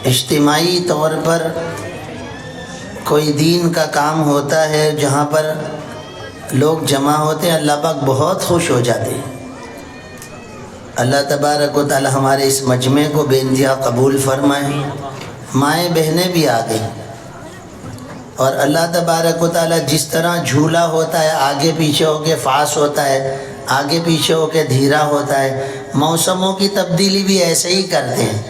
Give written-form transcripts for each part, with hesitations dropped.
اجتماعی طور پر کوئی دین کا کام ہوتا ہے جہاں پر لوگ جمع ہوتے ہیں، اللہ پاک بہت خوش ہو جاتے ہیں۔ اللہ تبارک و تعالی ہمارے اس مجمع کو بے انتہا قبول فرمائے۔ مائیں بہنیں بھی آ گئیں، اور اللہ تبارک و تعالی جس طرح جھولا ہوتا ہے آگے پیچھے ہو کے فاس ہوتا ہے، آگے پیچھے ہو کے دھیرا ہوتا ہے، موسموں کی تبدیلی بھی ایسے ہی کرتے ہیں۔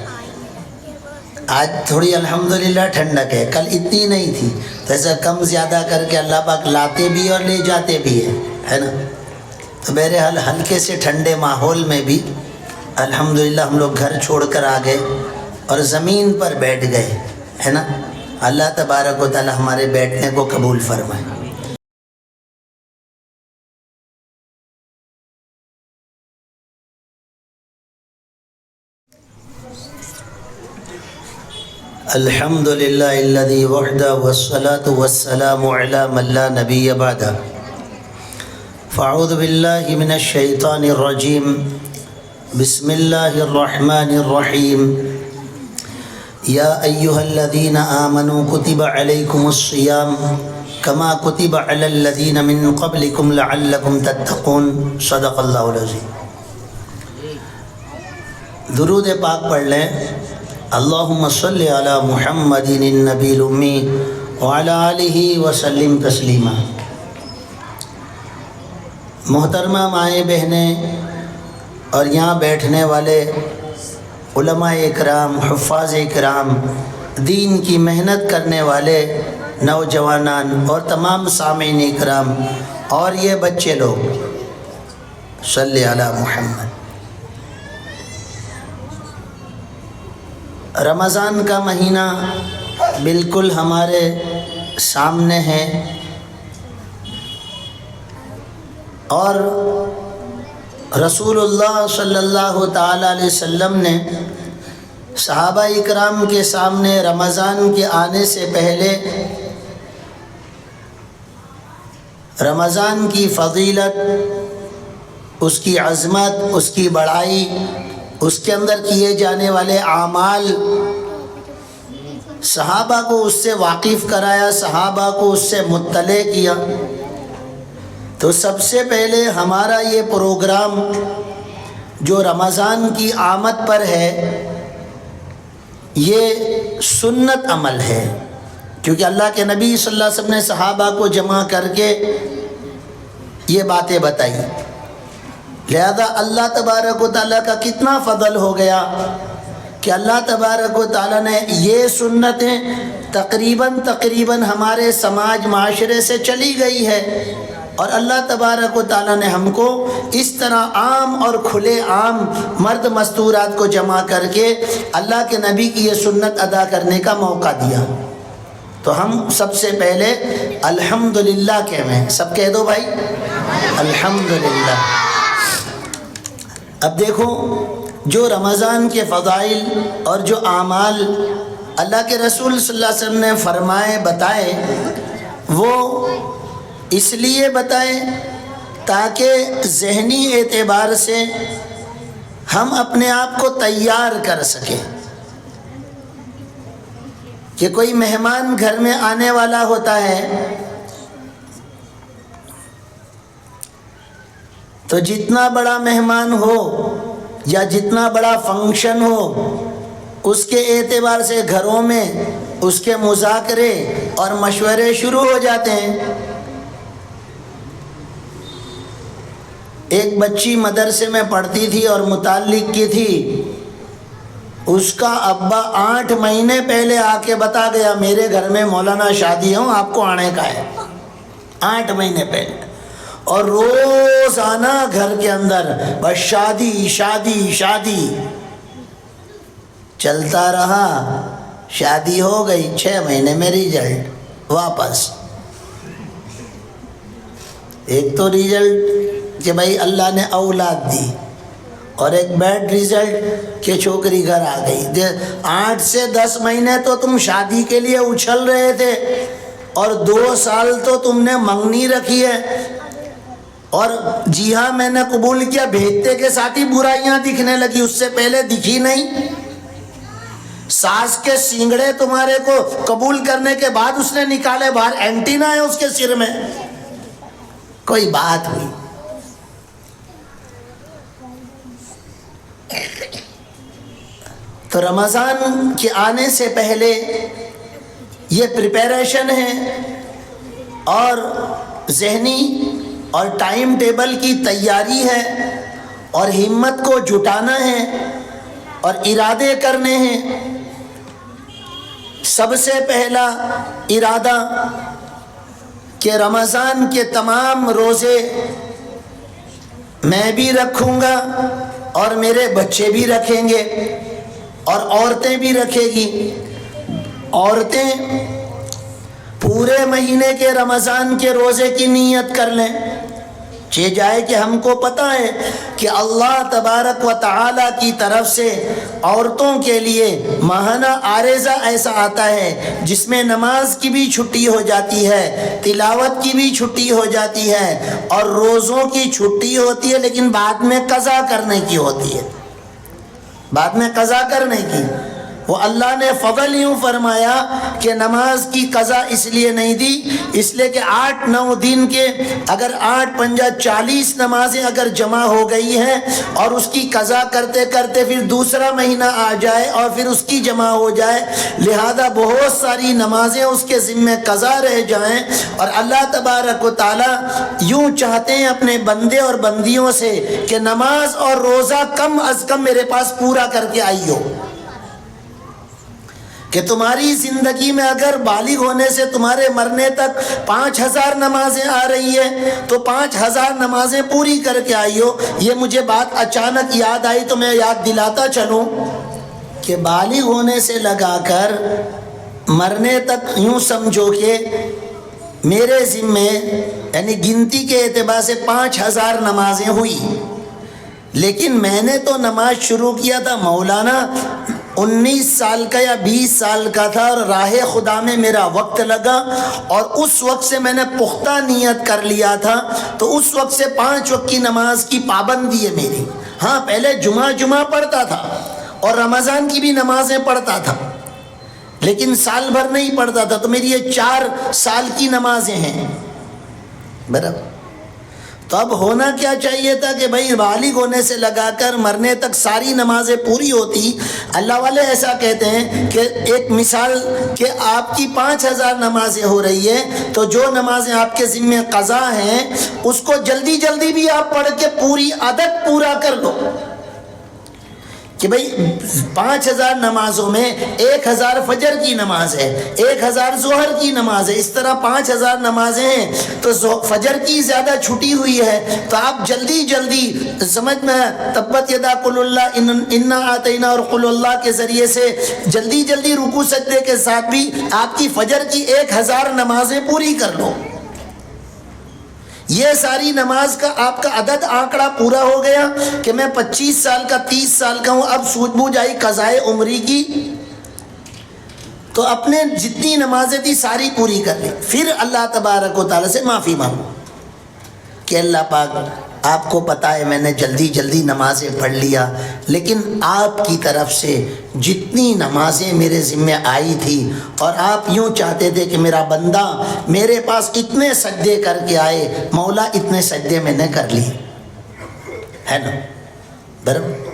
آج تھوڑی الحمدللہ ٹھنڈک ہے، کل اتنی نہیں تھی، تو ایسا کم زیادہ کر کے اللہ پاک لاتے بھی اور لے جاتے بھی ہے نا۔ تو بہرحال ہلکے سے ٹھنڈے ماحول میں بھی الحمدللہ ہم لوگ گھر چھوڑ کر آ گئے اور زمین پر بیٹھ گئے، ہے نا۔ اللہ تبارک و تعالی ہمارے بیٹھنے کو قبول فرمائے۔ الحمد للہ الذی وحدہ والصلاة والسلام علی من لا نبی بعدہ۔ فاعوذ باللہ من الشیطان الرجیم، بسم اللہ الرحمن الرحیم۔ یا ایہا الذین آمنوا کتب علیکم الصیام کما کتب علی الذین من قبلکم لعلکم تتقون۔ صدق اللہ العظیم۔ درود پاک پڑھ لیں۔ اللہم صلی علی محمد النبی الامی وعلی آلہ وسلم تسلیما۔ محترمہ مائیں بہنیں اور یہاں بیٹھنے والے علماء اکرام، حفاظ اکرام، دین کی محنت کرنے والے نوجوانان اور تمام سامعین اکرام اور یہ بچے لوگ، صلی علی محمد۔ رمضان کا مہینہ بالکل ہمارے سامنے ہے، اور رسول اللہ صلی اللہ تعالی علیہ وسلم نے صحابہ اکرام کے سامنے رمضان کے آنے سے پہلے رمضان کی فضیلت، اس کی عظمت، اس کی بڑائی، اس کے اندر کیے جانے والے اعمال، صحابہ کو اس سے واقف کرایا، صحابہ کو اس سے مطلع کیا۔ تو سب سے پہلے ہمارا یہ پروگرام جو رمضان کی آمد پر ہے، یہ سنت عمل ہے، کیونکہ اللہ کے نبی صلی اللہ علیہ وسلم نے صحابہ کو جمع کر کے یہ باتیں بتائی۔ لہذا اللہ تبارک و تعالیٰ کا کتنا فضل ہو گیا کہ اللہ تبارک و تعالیٰ نے یہ سنتیں تقریباً ہمارے سماج معاشرے سے چلی گئی ہے، اور اللہ تبارک و تعالیٰ نے ہم کو اس طرح عام اور کھلے عام مرد مستورات کو جمع کر کے اللہ کے نبی کی یہ سنت ادا کرنے کا موقع دیا۔ تو ہم سب سے پہلے الحمدللہ کہویں، سب کہہ دو بھائی الحمدللہ۔ اب دیکھو، جو رمضان کے فضائل اور جو اعمال اللہ کے رسول صلی اللہ علیہ وسلم نے فرمائے بتائے، وہ اس لیے بتائے تاکہ ذہنی اعتبار سے ہم اپنے آپ کو تیار کر سکیں کہ کوئی مہمان گھر میں آنے والا ہوتا ہے تو جتنا بڑا مہمان ہو یا جتنا بڑا فنکشن ہو، اس کے اعتبار سے گھروں میں اس کے مذاکرے اور مشورے شروع ہو جاتے ہیں۔ ایک بچی مدرسے میں پڑھتی تھی اور متعلق کی تھی، اس کا ابا 8 مہینے پہلے آ کے بتا گیا میرے گھر میں مولانا شادی ہوں، آپ کو آنے کا ہے، 8 مہینے پہلے۔ اور روزانہ گھر کے اندر بس شادی شادی شادی چلتا رہا۔ شادی ہو گئی، 6 مہینے میں ریزلٹ واپس۔ ایک تو ریزلٹ کہ بھائی اللہ نے اولاد دی، اور ایک بیڈ ریزلٹ کہ چھوکری گھر آ گئی۔ 8 سے 10 مہینے تو تم شادی کے لیے اچھل رہے تھے، اور 2 سال تو تم نے منگنی رکھی ہے، اور جی ہاں میں نے قبول کیا، بھیجتے کے ساتھ ہی برائیاں دکھنے لگی، اس سے پہلے دکھی نہیں۔ ساس کے سینگڑے تمہارے کو قبول کرنے کے بعد اس نے نکالے باہر، اینٹینا ہے اس کے سر میں، کوئی بات ہوئی۔ تو رمضان کے آنے سے پہلے یہ پریپریشن ہے اور ذہنی اور ٹائم ٹیبل کی تیاری ہے اور ہمت کو جٹانا ہے اور ارادے کرنے ہیں۔ سب سے پہلا ارادہ کہ رمضان کے تمام روزے میں بھی رکھوں گا اور میرے بچے بھی رکھیں گے اور عورتیں بھی رکھے گی۔ عورتیں پورے مہینے کے رمضان کے روزے کی نیت کر لیں، چہ جائے کہ ہم کو پتہ ہے کہ اللہ تبارک و تعالی کی طرف سے عورتوں کے لیے ماہانہ عارضہ ایسا آتا ہے جس میں نماز کی بھی چھٹی ہو جاتی ہے، تلاوت کی بھی چھٹی ہو جاتی ہے اور روزوں کی چھٹی ہوتی ہے، لیکن بعد میں قضا کرنے کی ہوتی ہے، بعد میں قضا کرنے کی۔ وہ اللہ نے فضل یوں فرمایا کہ نماز کی قضا اس لیے نہیں دی، اس لیے کہ 8-9 دن کے اگر 8 5 40 نمازیں اگر جمع ہو گئی ہیں اور اس کی قضا کرتے کرتے پھر دوسرا مہینہ آ جائے اور پھر اس کی جمع ہو جائے، لہذا بہت ساری نمازیں اس کے ذمہ قضا رہ جائیں، اور اللہ تبارک و تعالی یوں چاہتے ہیں اپنے بندے اور بندیوں سے کہ نماز اور روزہ کم از کم میرے پاس پورا کر کے آئی ہو، کہ تمہاری زندگی میں اگر بالغ ہونے سے تمہارے مرنے تک 5000 نمازیں آ رہی ہیں تو 5000 نمازیں پوری کر کے آئی ہو۔ یہ مجھے بات اچانک یاد آئی تو میں یاد دلاتا چلوں کہ بالغ ہونے سے لگا کر مرنے تک یوں سمجھو کہ میرے ذمے یعنی گنتی کے اعتبار سے 5000 نمازیں ہوئی، لیکن میں نے تو نماز شروع کیا تھا مولانا 19 سال کا یا 20 سال کا تھا، اور راہ خدا میں میرا وقت لگا اور اس وقت سے میں نے پختہ نیت کر لیا تھا، تو اس وقت سے 5 وقت کی نماز کی پابندی ہے میری۔ ہاں پہلے جمعہ پڑھتا تھا اور رمضان کی بھی نمازیں پڑھتا تھا، لیکن سال بھر نہیں پڑھتا تھا، تو میری یہ 4 سال کی نمازیں ہیں برابر۔ تو اب ہونا کیا چاہیے تھا کہ بھائی بالغ ہونے سے لگا کر مرنے تک ساری نمازیں پوری ہوتی۔ اللہ والے ایسا کہتے ہیں کہ ایک مثال کہ آپ کی 5000 نمازیں ہو رہی ہیں، تو جو نمازیں آپ کے ذمہ قضا ہیں اس کو جلدی جلدی بھی آپ پڑھ کے پوری عدد پورا کر لو، کہ بھئی 5000 نمازوں میں 1000 فجر کی نماز ہے، 1000 ظہر کی نماز ہے، اس طرح 5000 نمازیں ہیں، تو فجر کی زیادہ چھٹی ہوئی ہے، تو آپ جلدی جلدی سمجھ میں تبت یدا قل اللہ انا آتینا اور قل اللہ کے ذریعے سے جلدی جلدی رکوع سجدے کے ساتھ بھی آپ کی فجر کی 1000 نمازیں پوری کر لو۔ یہ ساری نماز کا آپ کا عدد آنکڑا پورا ہو گیا کہ میں 25 سال کا 30 سال کا ہوں، اب سوجھ بوجھ آئی قضائے عمری کی، تو اپنے جتنی نمازیں تھی ساری پوری کر لی۔ پھر اللہ تبارک و تعالیٰ سے معافی مانگو کہ اللہ پاک آپ کو پتہ ہے میں نے جلدی جلدی نمازیں پڑھ لیا، لیکن آپ کی طرف سے جتنی نمازیں میرے ذمہ آئی تھی اور آپ یوں چاہتے تھے کہ میرا بندہ میرے پاس اتنے سجدے کر کے آئے، مولا اتنے سجدے میں نے کر لیے، ہے نا برابر۔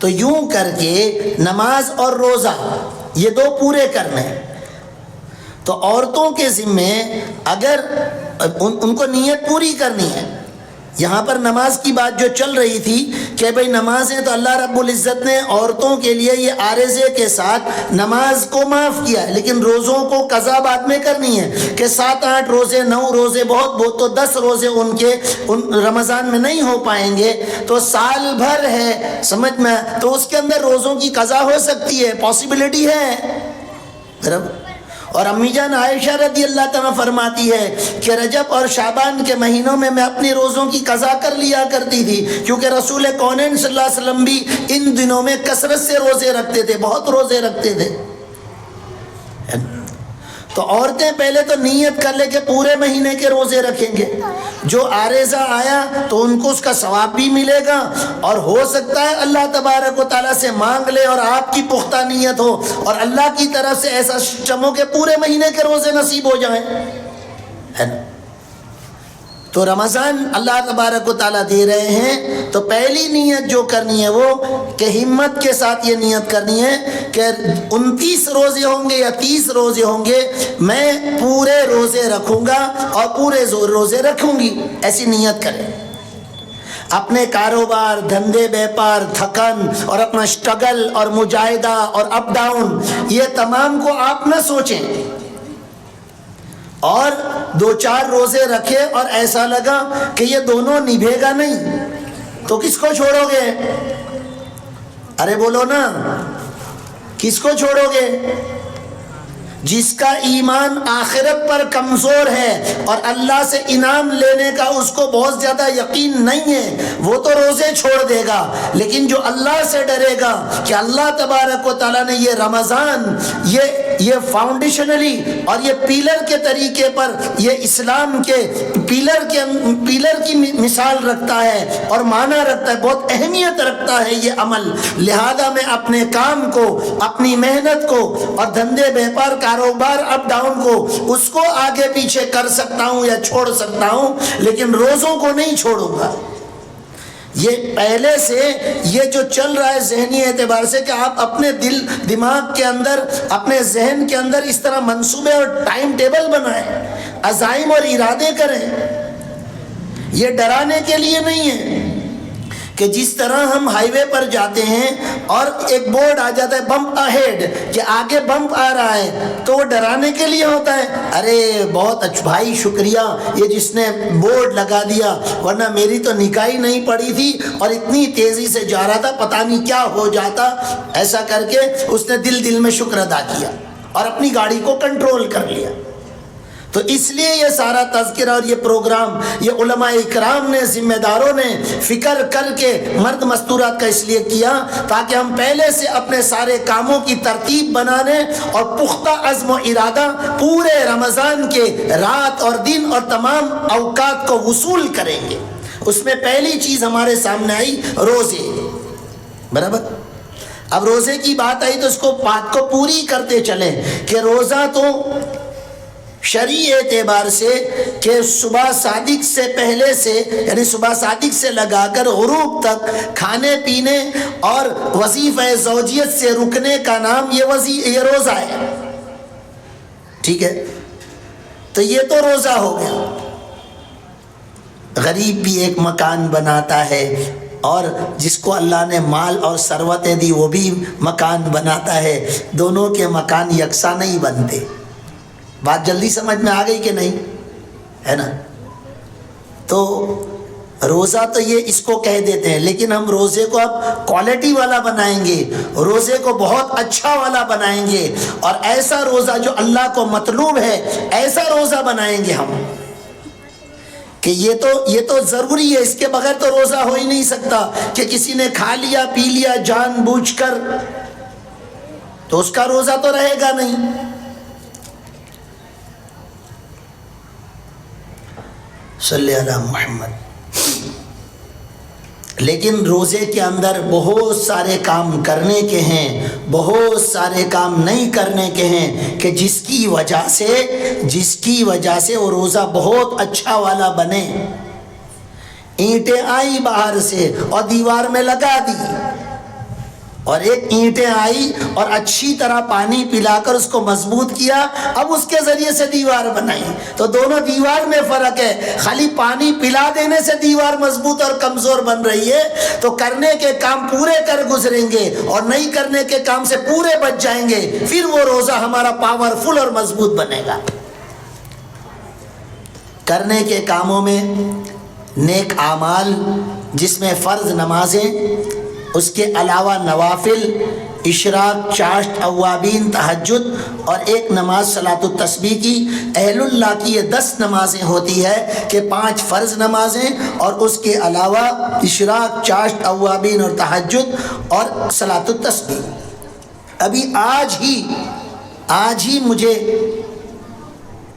تو یوں کر کے نماز اور روزہ یہ 2 پورے کرنے۔ تو عورتوں کے ذمے اگر ان کو نیت پوری کرنی ہے، یہاں پر نماز کی بات جو چل رہی تھی کہ بھئی نمازیں تو اللہ رب العزت نے عورتوں کے لیے یہ عارضے کے ساتھ نماز کو معاف کیا ہے، لیکن روزوں کو قضا بعد میں کرنی ہے کہ 7-8 روزے 9 روزے بہت تو 10 روزے ان رمضان میں نہیں ہو پائیں گے، تو سال بھر ہے سمجھ میں، تو اس کے اندر روزوں کی قضا ہو سکتی ہے، پاسبلٹی ہے۔ اور امی جان عائشہ رضی اللہ تعالیٰ فرماتی ہے کہ رجب اور شعبان کے مہینوں میں میں اپنی روزوں کی قضا کر لیا کرتی تھی، کیونکہ رسول کونین صلی اللہ علیہ وسلم بھی ان دنوں میں کثرت سے روزے رکھتے تھے، بہت روزے رکھتے تھے۔ تو عورتیں پہلے تو نیت کر لے کہ پورے مہینے کے روزے رکھیں گے، جو عارضہ آیا تو ان کو اس کا ثواب بھی ملے گا، اور ہو سکتا ہے اللہ تبارک و تعالیٰ سے مانگ لے اور آپ کی پختہ نیت ہو اور اللہ کی طرف سے ایسا چمو کہ پورے مہینے کے روزے نصیب ہو جائیں، ہے نا؟ تو رمضان اللہ تبارک و تعالیٰ دے رہے ہیں، تو پہلی نیت جو کرنی ہے وہ کہ ہمت کے ساتھ یہ نیت کرنی ہے کہ 29 روزے ہوں گے یا 30 روزے ہوں گے، میں پورے روزے رکھوں گا اور پورے روزے رکھوں گی، ایسی نیت کریں۔ اپنے کاروبار، دھندے، بیپار، تھکن اور اپنا اسٹرگل اور مجاہدہ اور اپ ڈاؤن، یہ تمام کو آپ نہ سوچیں، اور 2-4 روزے رکھے اور ایسا لگا کہ یہ دونوں نبھے گا نہیں تو کس کو چھوڑو گے؟ ارے بولو نا، کس کو چھوڑو گے؟ جس کا ایمان آخرت پر کمزور ہے اور اللہ سے انعام لینے کا اس کو بہت زیادہ یقین نہیں ہے، وہ تو روزے چھوڑ دے گا، لیکن جو اللہ سے ڈرے گا کہ اللہ تبارک و تعالیٰ نے یہ رمضان یہ فاؤنڈیشنلی اور یہ پیلر کے طریقے پر، یہ اسلام کے پیلر کی مثال رکھتا ہے اور معنی رکھتا ہے، بہت اہمیت رکھتا ہے یہ عمل، لہذا میں اپنے کام کو، اپنی محنت کو اور دھندے بیپار کاروبار اپ ڈاؤن کو، اس کو آگے پیچھے کر سکتا ہوں یا چھوڑ سکتا ہوں، لیکن روزوں کو نہیں چھوڑوں گا۔ یہ پہلے سے یہ جو چل رہا ہے ذہنی اعتبار سے کہ آپ اپنے دماغ کے اندر، اپنے ذہن کے اندر اس طرح منصوبے اور ٹائم ٹیبل بنائیں، عزائم اور ارادے کریں، یہ ڈرانے کے لیے نہیں ہے کہ جس طرح ہم ہائی وے پر جاتے ہیں اور ایک بورڈ آ جاتا ہے بمپ اہیڈ، کہ آگے بمپ آ رہا ہے، تو وہ ڈرانے کے لیے ہوتا ہے، ارے بہت اچھا بھائی شکریہ یہ جس نے بورڈ لگا دیا، ورنہ میری تو نکاح نہیں پڑی تھی اور اتنی تیزی سے جا رہا تھا پتہ نہیں کیا ہو جاتا، ایسا کر کے اس نے دل میں شکر ادا کیا اور اپنی گاڑی کو کنٹرول کر لیا۔ تو اس لیے یہ سارا تذکرہ اور یہ پروگرام یہ علماء اکرام نے، ذمہ داروں نے فکر کر کے مرد مستورات کا اس لیے کیا تاکہ ہم پہلے سے اپنے سارے کاموں کی ترتیب بنانے اور پختہ عزم و ارادہ پورے رمضان کے رات اور دن اور تمام اوقات کو وصول کریں گے۔ اس میں پہلی چیز ہمارے سامنے آئی روزے، برابر؟ اب روزے کی بات آئی تو اس کو بات کو پوری کرتے چلیں کہ روزہ تو شرعی اعتبار سے کہ صبح صادق سے پہلے سے، یعنی صبح صادق سے لگا کر غروب تک کھانے پینے اور وظیفہ زوجیت سے رکنے کا نام یہ روزہ ہے، ٹھیک ہے؟ تو یہ تو روزہ ہو گیا۔ غریب بھی ایک مکان بناتا ہے، اور جس کو اللہ نے مال اور ثروتیں دی وہ بھی مکان بناتا ہے، دونوں کے مکان یکساں نہیں بنتے۔ بات جلدی سمجھ میں آ گئی کہ نہیں، ہے نا؟ تو روزہ تو یہ اس کو کہہ دیتے ہیں، لیکن ہم روزے کو اب کوالٹی والا بنائیں گے، روزے کو بہت اچھا والا بنائیں گے، اور ایسا روزہ جو اللہ کو مطلوب ہے ایسا روزہ بنائیں گے ہم، کہ یہ تو ضروری ہے، اس کے بغیر تو روزہ ہو ہی نہیں سکتا کہ کسی نے کھا لیا پی لیا جان بوجھ کر، تو اس کا روزہ تو رہے گا نہیں۔ صلی اللہ محمد۔ لیکن روزے کے اندر بہت سارے کام کرنے کے ہیں، بہت سارے کام نہیں کرنے کے ہیں، کہ جس کی وجہ سے وہ روزہ بہت اچھا والا بنے۔ اینٹیں آئی باہر سے اور دیوار میں لگا دی، اور ایک اینٹیں آئی اور اچھی طرح پانی پلا کر اس کو مضبوط کیا، اب اس کے ذریعے سے دیوار بنائی، تو دونوں دیوار میں فرق ہے۔ خالی پانی پلا دینے سے دیوار مضبوط اور کمزور بن رہی ہے، تو کرنے کے کام پورے کر گزریں گے اور نہیں کرنے کے کام سے پورے بچ جائیں گے، پھر وہ روزہ ہمارا پاورفل اور مضبوط بنے گا۔ کرنے کے کاموں میں نیک اعمال، جس میں فرض نمازیں، اس کے علاوہ نوافل، اشراق، چاشت، اوابین، تہجد، اور ایک نماز صلاۃ التسبیح کی، اہل اللہ کی یہ 10 نمازیں ہوتی ہے کہ 5 فرض نمازیں اور اس کے علاوہ اشراق، چاشت، اوابین اور تہجد اور صلاۃ التسبیح۔ ابھی آج ہی مجھے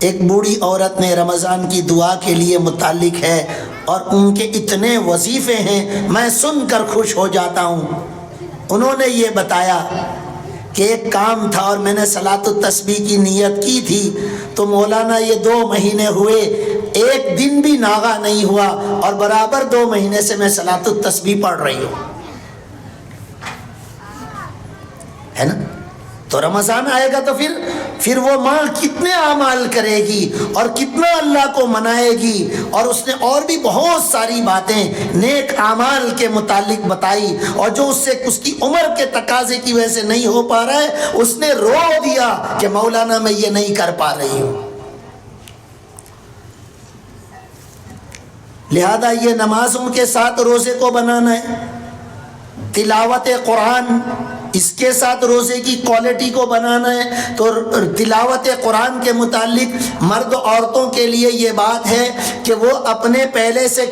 ایک بوڑھی عورت نے رمضان کی دعا کے لیے متعلق ہے اور ان کے اتنے وظیفے ہیں میں سن کر خوش ہو جاتا ہوں. انہوں نے یہ بتایا کہ ایک کام تھا اور میں نے صلاۃ التسبیح کی نیت کی تھی تو مولانا یہ 2 مہینے ہوئے ایک دن بھی ناغہ نہیں ہوا اور برابر 2 مہینے سے میں صلاۃ التسبیح پڑھ رہی ہوں. ہے نا؟ تو رمضان آئے گا تو پھر وہ ماں کتنے اعمال کرے گی اور کتنا اللہ کو منائے گی. اور اس نے اور بھی بہت ساری باتیں نیک اعمال کے متعلق بتائی اور جو اس سے اس کی عمر کے تقاضے کی وجہ سے نہیں ہو پا رہا ہے اس نے رو دیا کہ مولانا میں یہ نہیں کر پا رہی ہوں. لہذا یہ نمازوں کے ساتھ روزے کو بنانا ہے، تلاوت قرآن اس کے ساتھ روزے کی کوالٹی کو بنانا ہے. تو تلاوت قرآن کے متعلق مرد و عورتوں کے لیے یہ بات ہے کہ وہ اپنے پہلے سے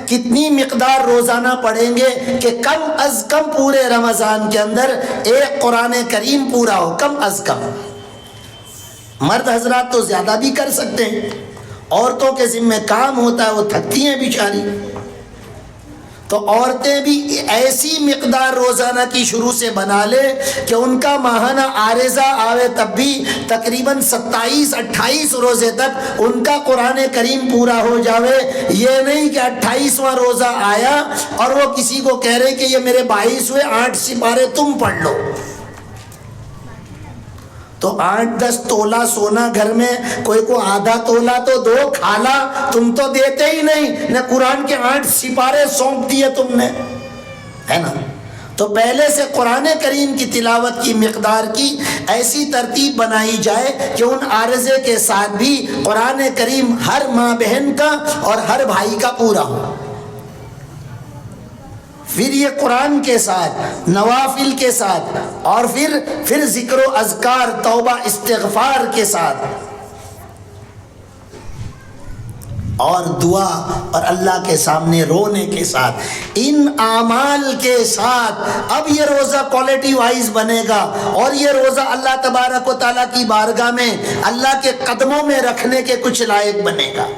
کتنی مقدار روزانہ پڑھیں گے کہ کم از کم پورے رمضان کے اندر ایک قرآن کریم پورا ہو، کم از کم. مرد حضرات تو زیادہ بھی کر سکتے ہیں، عورتوں کے ذمہ کام ہوتا ہے، وہ تھکتی ہیں بیچاری. تو عورتیں بھی ایسی مقدار روزانہ کی شروع سے بنا لے کہ ان کا ماہانہ عارضہ آوے تب بھی تقریباً 27-28 روزے تک ان کا قرآن کریم پورا ہو جاوے. یہ نہیں کہ 28واں روزہ آیا اور وہ کسی کو کہہ رہے کہ یہ میرے 22 ہوئے 8 سپارے تم پڑھ لو. تو 8-10 تولہ سونا گھر میں کوئی کو آدھا تولہ تو دو، کھالا تم تو دیتے ہی نہیں، نہ قرآن کے 8 سپارے سونپ دیے تم نے، ہے نا. تو پہلے سے قرآن کریم کی تلاوت کی مقدار کی ایسی ترتیب بنائی جائے کہ ان عارضے کے ساتھ بھی قرآن کریم ہر ماں بہن کا اور ہر بھائی کا پورا ہو. پھر یہ قرآن کے ساتھ، نوافل کے ساتھ، اور پھر ذکر و اذکار، توبہ استغفار کے ساتھ، اور دعا اور اللہ کے سامنے رونے کے ساتھ، ان اعمال کے ساتھ اب یہ روزہ کوالٹی وائز بنے گا اور یہ روزہ اللہ تبارک و تعالیٰ کی بارگاہ میں اللہ کے قدموں میں رکھنے کے کچھ لائق بنے گا.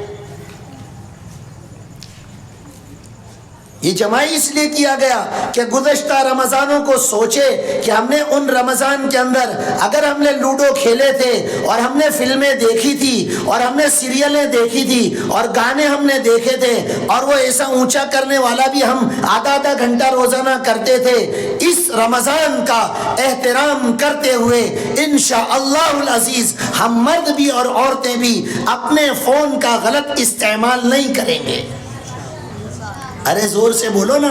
یہ جمع اس لیے کیا گیا کہ گزشتہ رمضانوں کو سوچے کہ ہم نے ان رمضان کے اندر اگر ہم نے لوڈو کھیلے تھے اور ہم نے فلمیں دیکھی تھی اور ہم نے سیریلیں دیکھی تھی اور گانے ہم نے دیکھے تھے اور وہ ایسا اونچا کرنے والا بھی ہم آدھا گھنٹہ روزانہ کرتے تھے، اس رمضان کا احترام کرتے ہوئے انشاءاللہ العزیز ہم مرد بھی اور عورتیں بھی اپنے فون کا غلط استعمال نہیں کریں گے. ارے زور سے بولو نا،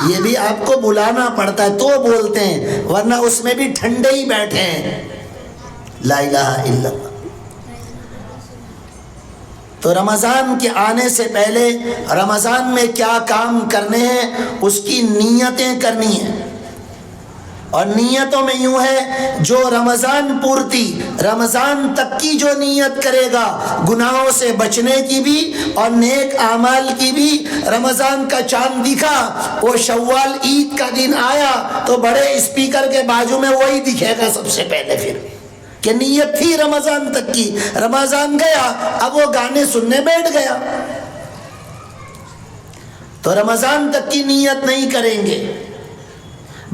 یہ بھی آپ کو بلانا پڑتا ہے تو بولتے ہیں، ورنہ اس میں بھی ٹھنڈے ہی بیٹھے ہیں. لا الہ الا اللہ. تو رمضان کے آنے سے پہلے رمضان میں کیا کام کرنے ہیں اس کی نیتیں کرنی ہیں. اور نیتوں میں یوں ہے، جو رمضان پورتی رمضان تک کی جو نیت کرے گا گناہوں سے بچنے کی بھی اور نیک اعمال کی بھی. رمضان کا چاند دکھا، وہ شوال عید کا دن آیا تو بڑے اسپیکر کے بازو میں وہی دکھے گا سب سے پہلے، پھر کہ نیت تھی رمضان تک کی، رمضان گیا اب وہ گانے سننے بیٹھ گیا. تو رمضان تک کی نیت نہیں کریں گے،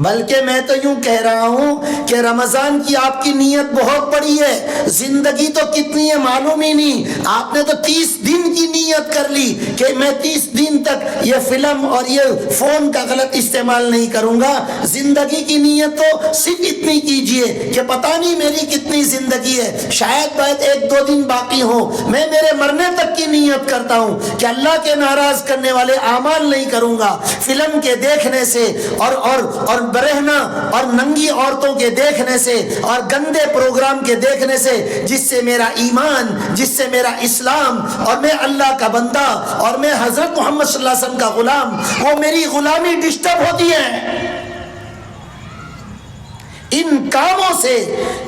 بلکہ میں تو یوں کہہ رہا ہوں کہ رمضان کی آپ کی نیت بہت بڑی ہے. زندگی تو کتنی ہے معلوم ہی نہیں. آپ نے تو 30 دن کی نیت کر لی کہ میں 30 دن تک یہ فلم اور یہ فون کا غلط استعمال نہیں کروں گا. زندگی کی نیت تو صرف اتنی کیجئے کہ پتہ نہیں میری کتنی زندگی ہے، شاید 1-2 دن باقی ہوں. میں میرے مرنے تک کی نیت کرتا ہوں کہ اللہ کے ناراض کرنے والے اعمال نہیں کروں گا. فلم کے دیکھنے سے اور برہنہ اور ننگی عورتوں کے دیکھنے سے اور گندے پروگرام کے دیکھنے سے، جس سے میرا ایمان، جس سے میرا اسلام اور میں اللہ کا بندہ اور میں حضرت محمد صلی اللہ علیہ وسلم کا غلام، وہ میری غلامی ڈسٹرب ہوتی ہے. ان کاموں سے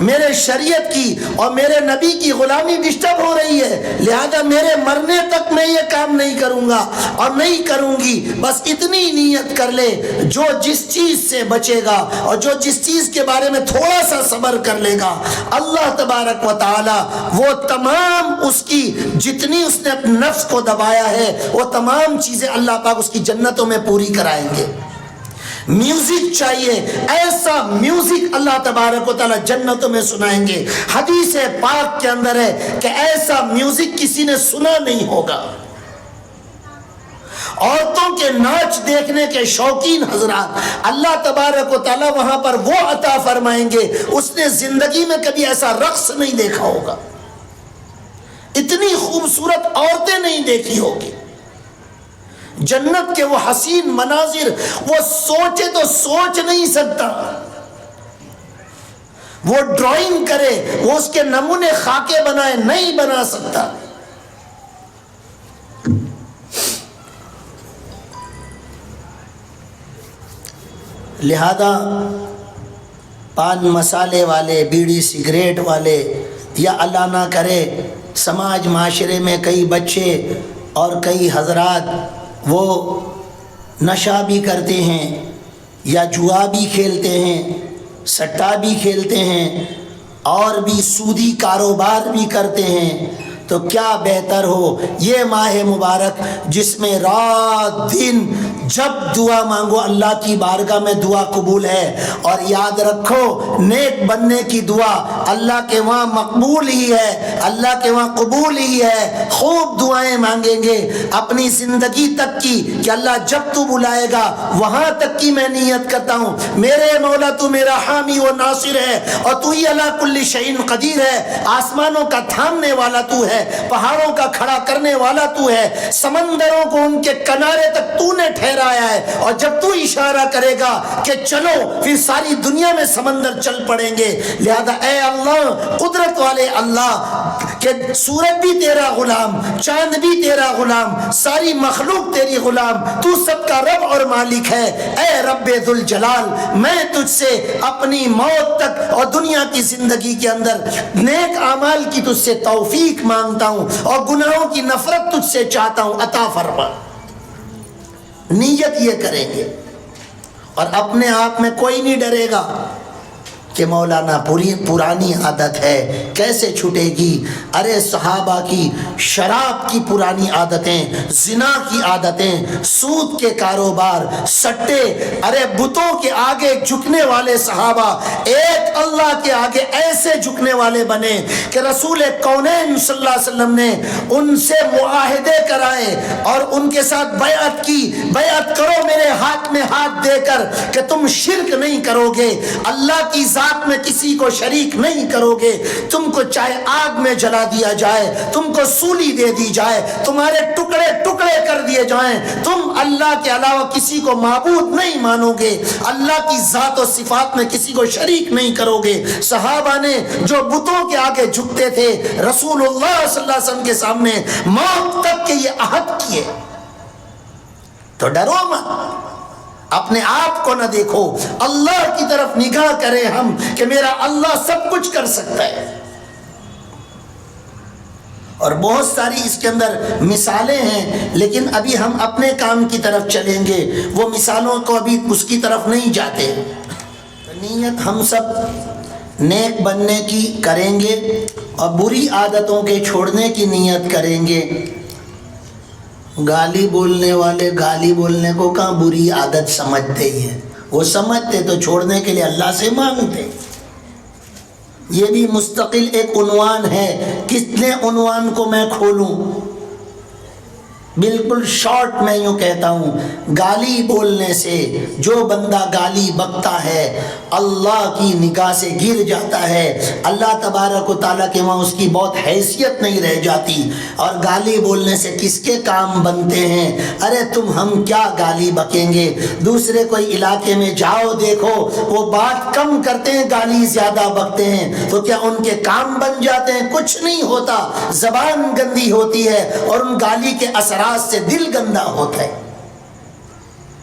میرے شریعت کی اور میرے نبی کی غلامی ڈسٹرب ہو رہی ہے، لہذا میرے مرنے تک میں یہ کام نہیں کروں گا اور نہیں کروں گی۔ بس اتنی نیت کر لے، جو جس چیز سے بچے گا اور جو جس چیز کے بارے میں تھوڑا سا صبر کر لے گا، اللہ تبارک و تعالی وہ تمام اس کی جتنی اس نے اپنے نفس کو دبایا ہے وہ تمام چیزیں اللہ پاک اس کی جنتوں میں پوری کرائیں گے۔ میوزک چاہیے، ایسا میوزک اللہ تبارک و تعالی جنتوں میں سنائیں گے۔ حدیث پاک کے اندر ہے کہ ایسا میوزک کسی نے سنا نہیں ہوگا۔ عورتوں کے ناچ دیکھنے کے شوقین حضرات اللہ تبارک و تعالی وہاں پر وہ عطا فرمائیں گے، اس نے زندگی میں کبھی ایسا رقص نہیں دیکھا ہوگا، اتنی خوبصورت عورتیں نہیں دیکھی ہوگی۔ جنت کے وہ حسین مناظر وہ سوچے تو سوچ نہیں سکتا، وہ ڈرائنگ کرے، وہ اس کے نمونے خاکے بنائے، نہیں بنا سکتا۔ لہذا پان مسالے والے، بیڑی سگریٹ والے، یا اللہ نہ کرے سماج معاشرے میں کئی بچے اور کئی حضرات وہ نشہ بھی کرتے ہیں یا جوا بھی کھیلتے ہیں، سٹا بھی کھیلتے ہیں اور بھی سودی کاروبار بھی کرتے ہیں، تو کیا بہتر ہو یہ ماہ مبارک جس میں رات دن جب دعا مانگو اللہ کی بارگاہ میں دعا قبول ہے، اور یاد رکھو نیک بننے کی دعا اللہ کے وہاں مقبول ہی ہے، اللہ کے وہاں قبول ہی ہے۔ خوب دعائیں مانگیں گے اپنی زندگی تک کی کہ اللہ جب تو بلائے گا وہاں تک کی میں نیت کرتا ہوں، میرے مولا تو میرا حامی و ناصر ہے اور تو ہی علی کل شیء قدیر ہے، آسمانوں کا تھامنے والا تو ہے، پہاڑوں کا کھڑا کرنے والا تو ہے، سمندروں کو ان کے کنارے تک تو نے ٹھہرایا ہے، اور جب تو اشارہ کرے گا کہ چلو پھر ساری دنیا میں سمندر چل پڑیں گے۔ لہذا اے اللہ قدرت والے اللہ کہ سورج بھی تیرا غلام، چاند بھی تیرا غلام، ساری مخلوق تیری غلام، تو سب کا رب اور مالک ہے۔ اے رب ذوالجلال میں تجھ سے اپنی موت تک اور دنیا کی زندگی کے اندر نیک اعمال کی تجھ سے توفیق مانگتا ہوں اور گناہوں کی نفرت تجھ سے چاہتا ہوں، عطا فرما۔ نیت یہ کریں گے اور اپنے آپ میں کوئی نہیں ڈرے گا کہ مولانا پرانی عادت ہے کیسے چھوٹے گی۔ ارے صحابہ کی شراب کی پرانی عادتیں، زنا کی عادتیں، سود کے کاروبار، سٹے، ارے بتوں کے آگے جھکنے والے صحابہ ایک اللہ کے آگے ایسے جھکنے والے بنے کہ رسول کونین صلی اللہ علیہ وسلم نے ان سے معاہدے کرائے اور ان کے ساتھ بیعت کی، بیعت کرو میرے ہاتھ میں ہاتھ دے کر کہ تم شرک نہیں کرو گے، اللہ کی ذات میں کسی کو شریک نہیں کرو گے، تم کو چاہے آگ میں جلا دیا جائے، تم کو سولی دے دی جائے، تمہارے ٹکڑے ٹکڑے کر دیے جائیں، تم اللہ کے علاوہ کسی کو معبود نہیں مانو گے، اللہ کی ذات و صفات میں کسی کو شریک نہیں کرو گے۔ صحابہ نے جو بتوں کے آگے جھکتے تھے رسول اللہ صلی اللہ علیہ وسلم کے سامنے موت تک کے یہ عہد کیے، تو ڈرو مت، اپنے آپ کو نہ دیکھو، اللہ کی طرف نگاہ کریں ہم کہ میرا اللہ سب کچھ کر سکتا ہے۔ اور بہت ساری اس کے اندر مثالیں ہیں، لیکن ابھی ہم اپنے کام کی طرف چلیں گے، وہ مثالوں کو ابھی اس کی طرف نہیں جاتے۔ نیت ہم سب نیک بننے کی کریں گے اور بری عادتوں کے چھوڑنے کی نیت کریں گے۔ گالی بولنے والے گالی بولنے کو کہاں بری عادت سمجھتے ہی ہیں، وہ سمجھتے تو چھوڑنے کے لیے اللہ سے مانگتے۔ یہ بھی مستقل ایک عنوان ہے، کتنے عنوان کو میں کھولوں، بالکل شارٹ میں یوں کہتا ہوں، گالی بولنے سے جو بندہ گالی بکتا ہے اللہ کی نگاہ سے گر جاتا ہے، اللہ تبارک و تعالیٰ کے وہاں اس کی بہت حیثیت نہیں رہ جاتی۔ اور گالی بولنے سے کس کے کام بنتے ہیں؟ ارے تم ہم کیا گالی بکیں گے، دوسرے کوئی علاقے میں جاؤ دیکھو وہ بات کم کرتے ہیں گالی زیادہ بکتے ہیں، تو کیا ان کے کام بن جاتے ہیں؟ کچھ نہیں ہوتا، زبان گندی ہوتی ہے اور ان گالی کے اثرات سے دل گندا ہوتا ہے۔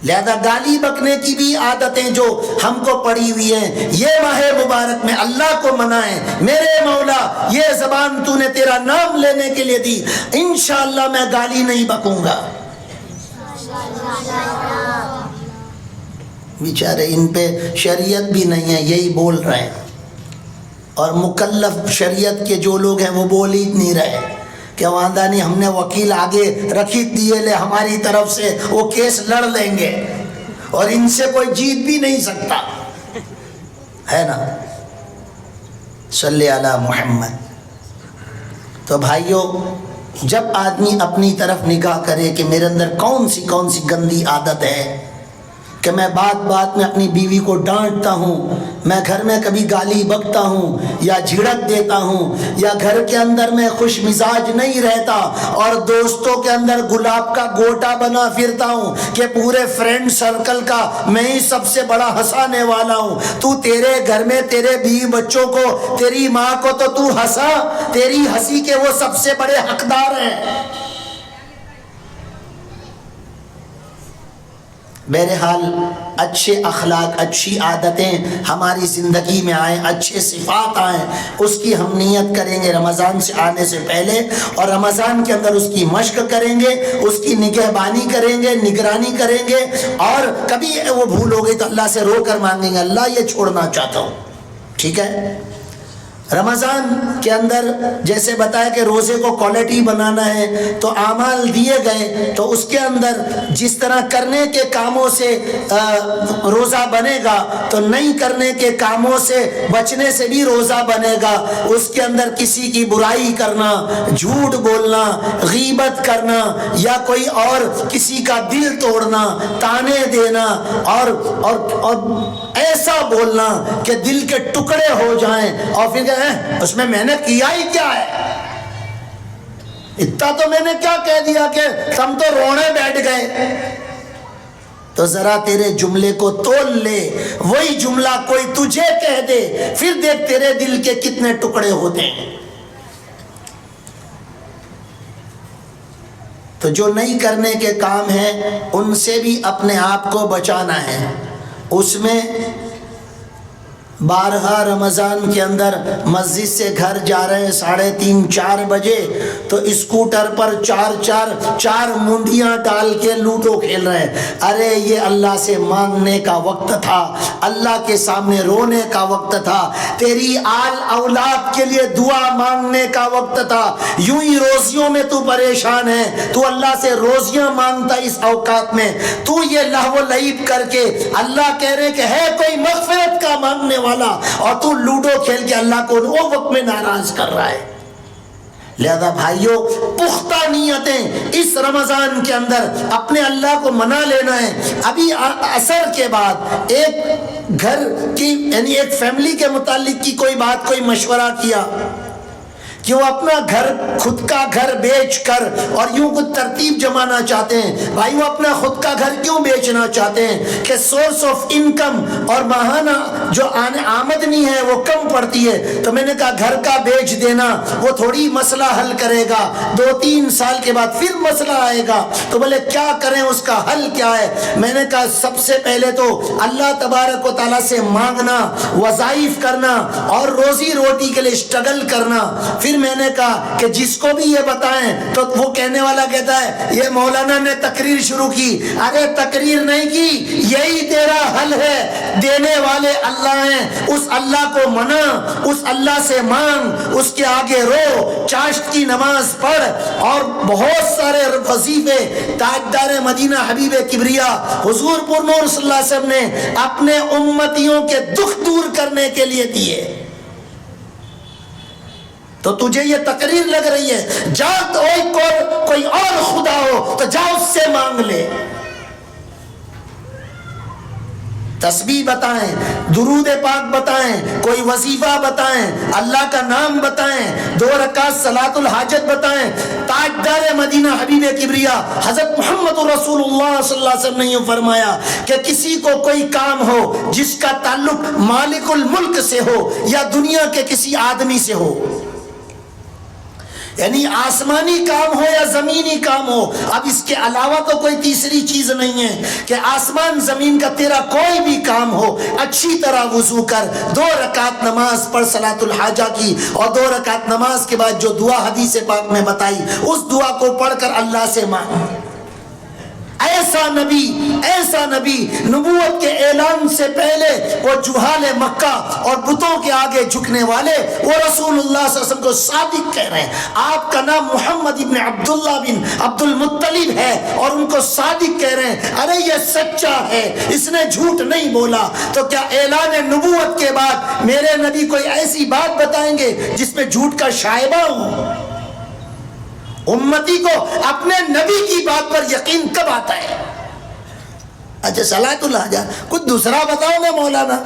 لہذا گالی بکنے کی بھی عادتیں جو ہم کو پڑی ہوئی ہیں، یہ ماہ مبارک میں اللہ کو منائیں، میرے مولا یہ زبان تو نے تیرا نام لینے کے لیے دی، انشاءاللہ میں گالی نہیں بکوں گا۔ بیچارے ان پہ شریعت بھی نہیں ہے، یہی بول رہے ہیں، اور مکلف شریعت کے جو لوگ ہیں وہ بول ہی نہیں رہے کہ وعدہ نہیں، ہم نے وکیل آگے رکھی دیے لے ہماری طرف سے، وہ کیس لڑ لیں گے اور ان سے کوئی جیت بھی نہیں سکتا ہے نا۔ صلی علی محمد۔ تو بھائیو، جب آدمی اپنی طرف نگاہ کرے کہ میرے اندر کون سی گندی عادت ہے کہ میں بات میں اپنی بیوی کو ڈانٹتا ہوں، میں گھر میں کبھی گالی بکتا ہوں یا جھڑک دیتا ہوں، یا گھر کے اندر میں خوش مزاج نہیں رہتا اور دوستوں کے اندر گلاب کا گوٹا بنا پھرتا ہوں کہ پورے فرینڈ سرکل کا میں ہی سب سے بڑا ہنسانے والا ہوں، تو تیرے گھر میں تیرے بیوی بچوں کو، تیری ماں کو تو ہنسا، تیری ہنسی کے وہ سب سے بڑے حقدار ہیں۔ بہرحال اچھے اخلاق، اچھی عادتیں ہماری زندگی میں آئیں، اچھے صفات آئیں، اس کی ہم نیت کریں گے رمضان سے آنے سے پہلے، اور رمضان کے اندر اس کی مشق کریں گے، اس کی نگہبانی کریں گے، نگرانی کریں گے، اور کبھی وہ بھول ہو گئی تو اللہ سے رو کر مانگیں گے، اللہ یہ چھوڑنا چاہتا ہوں، ٹھیک ہے۔ رمضان کے اندر جیسے بتایا کہ روزے کو کوالٹی بنانا ہے تو اعمال دیے گئے، تو اس کے اندر جس طرح کرنے کے کاموں سے روزہ بنے گا تو نہیں کرنے کے کاموں سے بچنے سے بھی روزہ بنے گا۔ اس کے اندر کسی کی برائی کرنا، جھوٹ بولنا، غیبت کرنا، یا کوئی اور کسی کا دل توڑنا، تانے دینا، اور ایسا بولنا کہ دل کے ٹکڑے ہو جائیں، اور پھر اس میں نے کیا ہی کیا ہے، اتنا تو میں نے کیا کہہ دیا کہ تم تو رونے بیٹھ گئے۔ تو ذرا تیرے جملے کو تول لے، وہی جملہ کوئی تجھے کہہ دے، پھر دیکھ تیرے دل کے کتنے ٹکڑے ہوتے ہیں۔ تو جو نہیں کرنے کے کام ہیں ان سے بھی اپنے آپ کو بچانا ہے۔ اس میں بارہا رمضان کے اندر مسجد سے گھر جا رہے ہیں 3:30 4 بجے، تو اسکوٹر پر چار منڈیاں ڈال کے لوڈو کھیل رہے ہیں۔ ارے یہ اللہ سے مانگنے کا وقت تھا، اللہ کے سامنے رونے کا وقت تھا، تیری آل اولاد کے لیے دعا مانگنے کا وقت تھا۔ یوں ہی روزیوں میں تو پریشان ہے، تو اللہ سے روزیاں مانگتا اس اوقات میں، تو یہ لہو و لعب کر کے اللہ کہہ رہے کہ ہے کوئی مغفرت کا مانگنے والا، اور تو لوڈو کھیل کے اللہ کو وہ وقت میں ناراض کر رہا ہے۔ لہذا بھائیوں، پختہ نیتیں اس رمضان کے اندر اپنے اللہ کو منا لینا ہے۔ ابھی عصر کے بعد ایک گھر کی یعنی ایک فیملی کے متعلق کی کوئی مشورہ کیا کہ وہ اپنا خود کا گھر بیچ کر اور یوں کچھ ترتیب جمانا چاہتے ہیں۔ بھائی وہ اپنا خود کا گھر کیوں بیچنا چاہتے ہیں کہ سورس آف انکم اور ماہانہ جو آمدنی ہے وہ کم پڑتی ہے۔ تو میں نے کہا گھر کا بیچ دینا وہ تھوڑی مسئلہ حل کرے گا، 2-3 سال کے بعد پھر مسئلہ آئے گا۔ تو بولے کیا کریں، اس کا حل کیا ہے؟ میں نے کہا سب سے پہلے تو اللہ تبارک و تعالیٰ سے مانگنا، وظائف کرنا اور روزی روٹی کے لیے اسٹرگل کرنا۔ پھر میں نے کہا کہ جس کو بھی یہ بتائیں تو وہ کہنے والا کہتا ہے یہ مولانا نے تقریر شروع کی۔ ارے تقریر نہیں کی، یہی تیرا حل ہے، دینے والے اللہ ہیں، اس اللہ کو منا، اس اللہ سے مانگ، اس کے آگے رو، چاشت کی نماز پڑھ، اور بہت سارے وظیفے تاجدار مدینہ حبیب کبریا حضور پر نور صلی اللہ علیہ وسلم نے اپنے امتیوں کے دکھ دور کرنے کے لیے دیے۔ تو تجھے یہ تقریر لگ رہی ہے، جا کوئی اور خدا ہو تو جا اس سے مانگ لے۔ تسبیح بتائیں، درود پاک بتائیں، کوئی وظیفہ بتائیں، اللہ کا نام بتائیں، 2 رکعت صلاۃ الحاجت بتائیں۔ تاجدار مدینہ حبیب کبریا حضرت محمد رسول اللہ صلی اللہ علیہ وسلم نے یہ فرمایا کہ کسی کو کوئی کام ہو جس کا تعلق مالک الملک سے ہو یا دنیا کے کسی آدمی سے ہو، یعنی آسمانی کام ہو یا زمینی کام ہو، اب اس کے علاوہ تو کوئی تیسری چیز نہیں ہے کہ آسمان زمین کا تیرا کوئی بھی کام ہو، اچھی طرح وضو کر، 2 رکعت نماز پڑھ صلاۃ الحاجہ کی، اور 2 رکعت نماز کے بعد جو دعا حدیث پاک میں بتائی اس دعا کو پڑھ کر اللہ سے مانگ۔ ایسا نبی نبوت کے اعلان سے پہلے وہ جہال مکہ اور بتوں کے آگے جھکنے والے وہ رسول اللہ صلی اللہ علیہ وسلم کو صادق کہہ رہے ہیں۔ آپ کا نام محمد ابن عبداللہ بن عبد المطلب ہے اور ان کو صادق کہہ رہے ہیں، ارے یہ سچا ہے، اس نے جھوٹ نہیں بولا۔ تو کیا اعلان نبوت کے بعد میرے نبی کوئی ایسی بات بتائیں گے جس میں جھوٹ کا شائبہ ہو؟ امتی کو اپنے نبی کی بات پر یقین کب آتا ہے؟ اچھا صلاۃ الحاجہ، کچھ دوسرا بتاؤ گے مولانا؟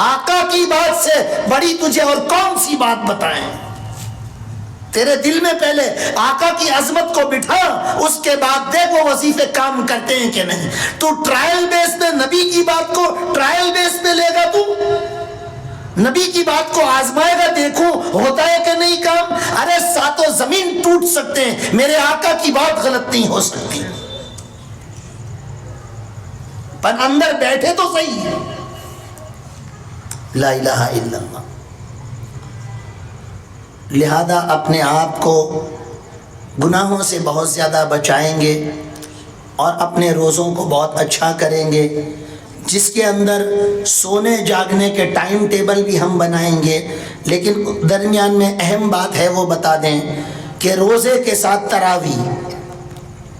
آقا کی بات سے بڑی تجھے اور کون سی بات بتائیں؟ تیرے دل میں پہلے آقا کی عظمت کو بٹھا، اس کے بعد دیکھ وہ وظیفے کام کرتے ہیں کہ نہیں۔ تو ٹرائل بیس پہ نبی کی بات کو ٹرائل بیس پہ لے گا، تو نبی کی بات کو آزمائے گا، دیکھو ہوتا ہے کہ نہیں کام۔ ارے 7 زمین ٹوٹ سکتے ہیں، میرے آقا کی بات غلط نہیں ہو سکتی، پر اندر بیٹھے تو صحیح ہے۔ لا الہ الا اللہ۔ لہذا اپنے آپ کو گناہوں سے بہت زیادہ بچائیں گے اور اپنے روزوں کو بہت اچھا کریں گے، جس کے اندر سونے جاگنے کے ٹائم ٹیبل بھی ہم بنائیں گے، لیکن درمیان میں اہم بات ہے وہ بتا دیں کہ روزے کے ساتھ تراویح،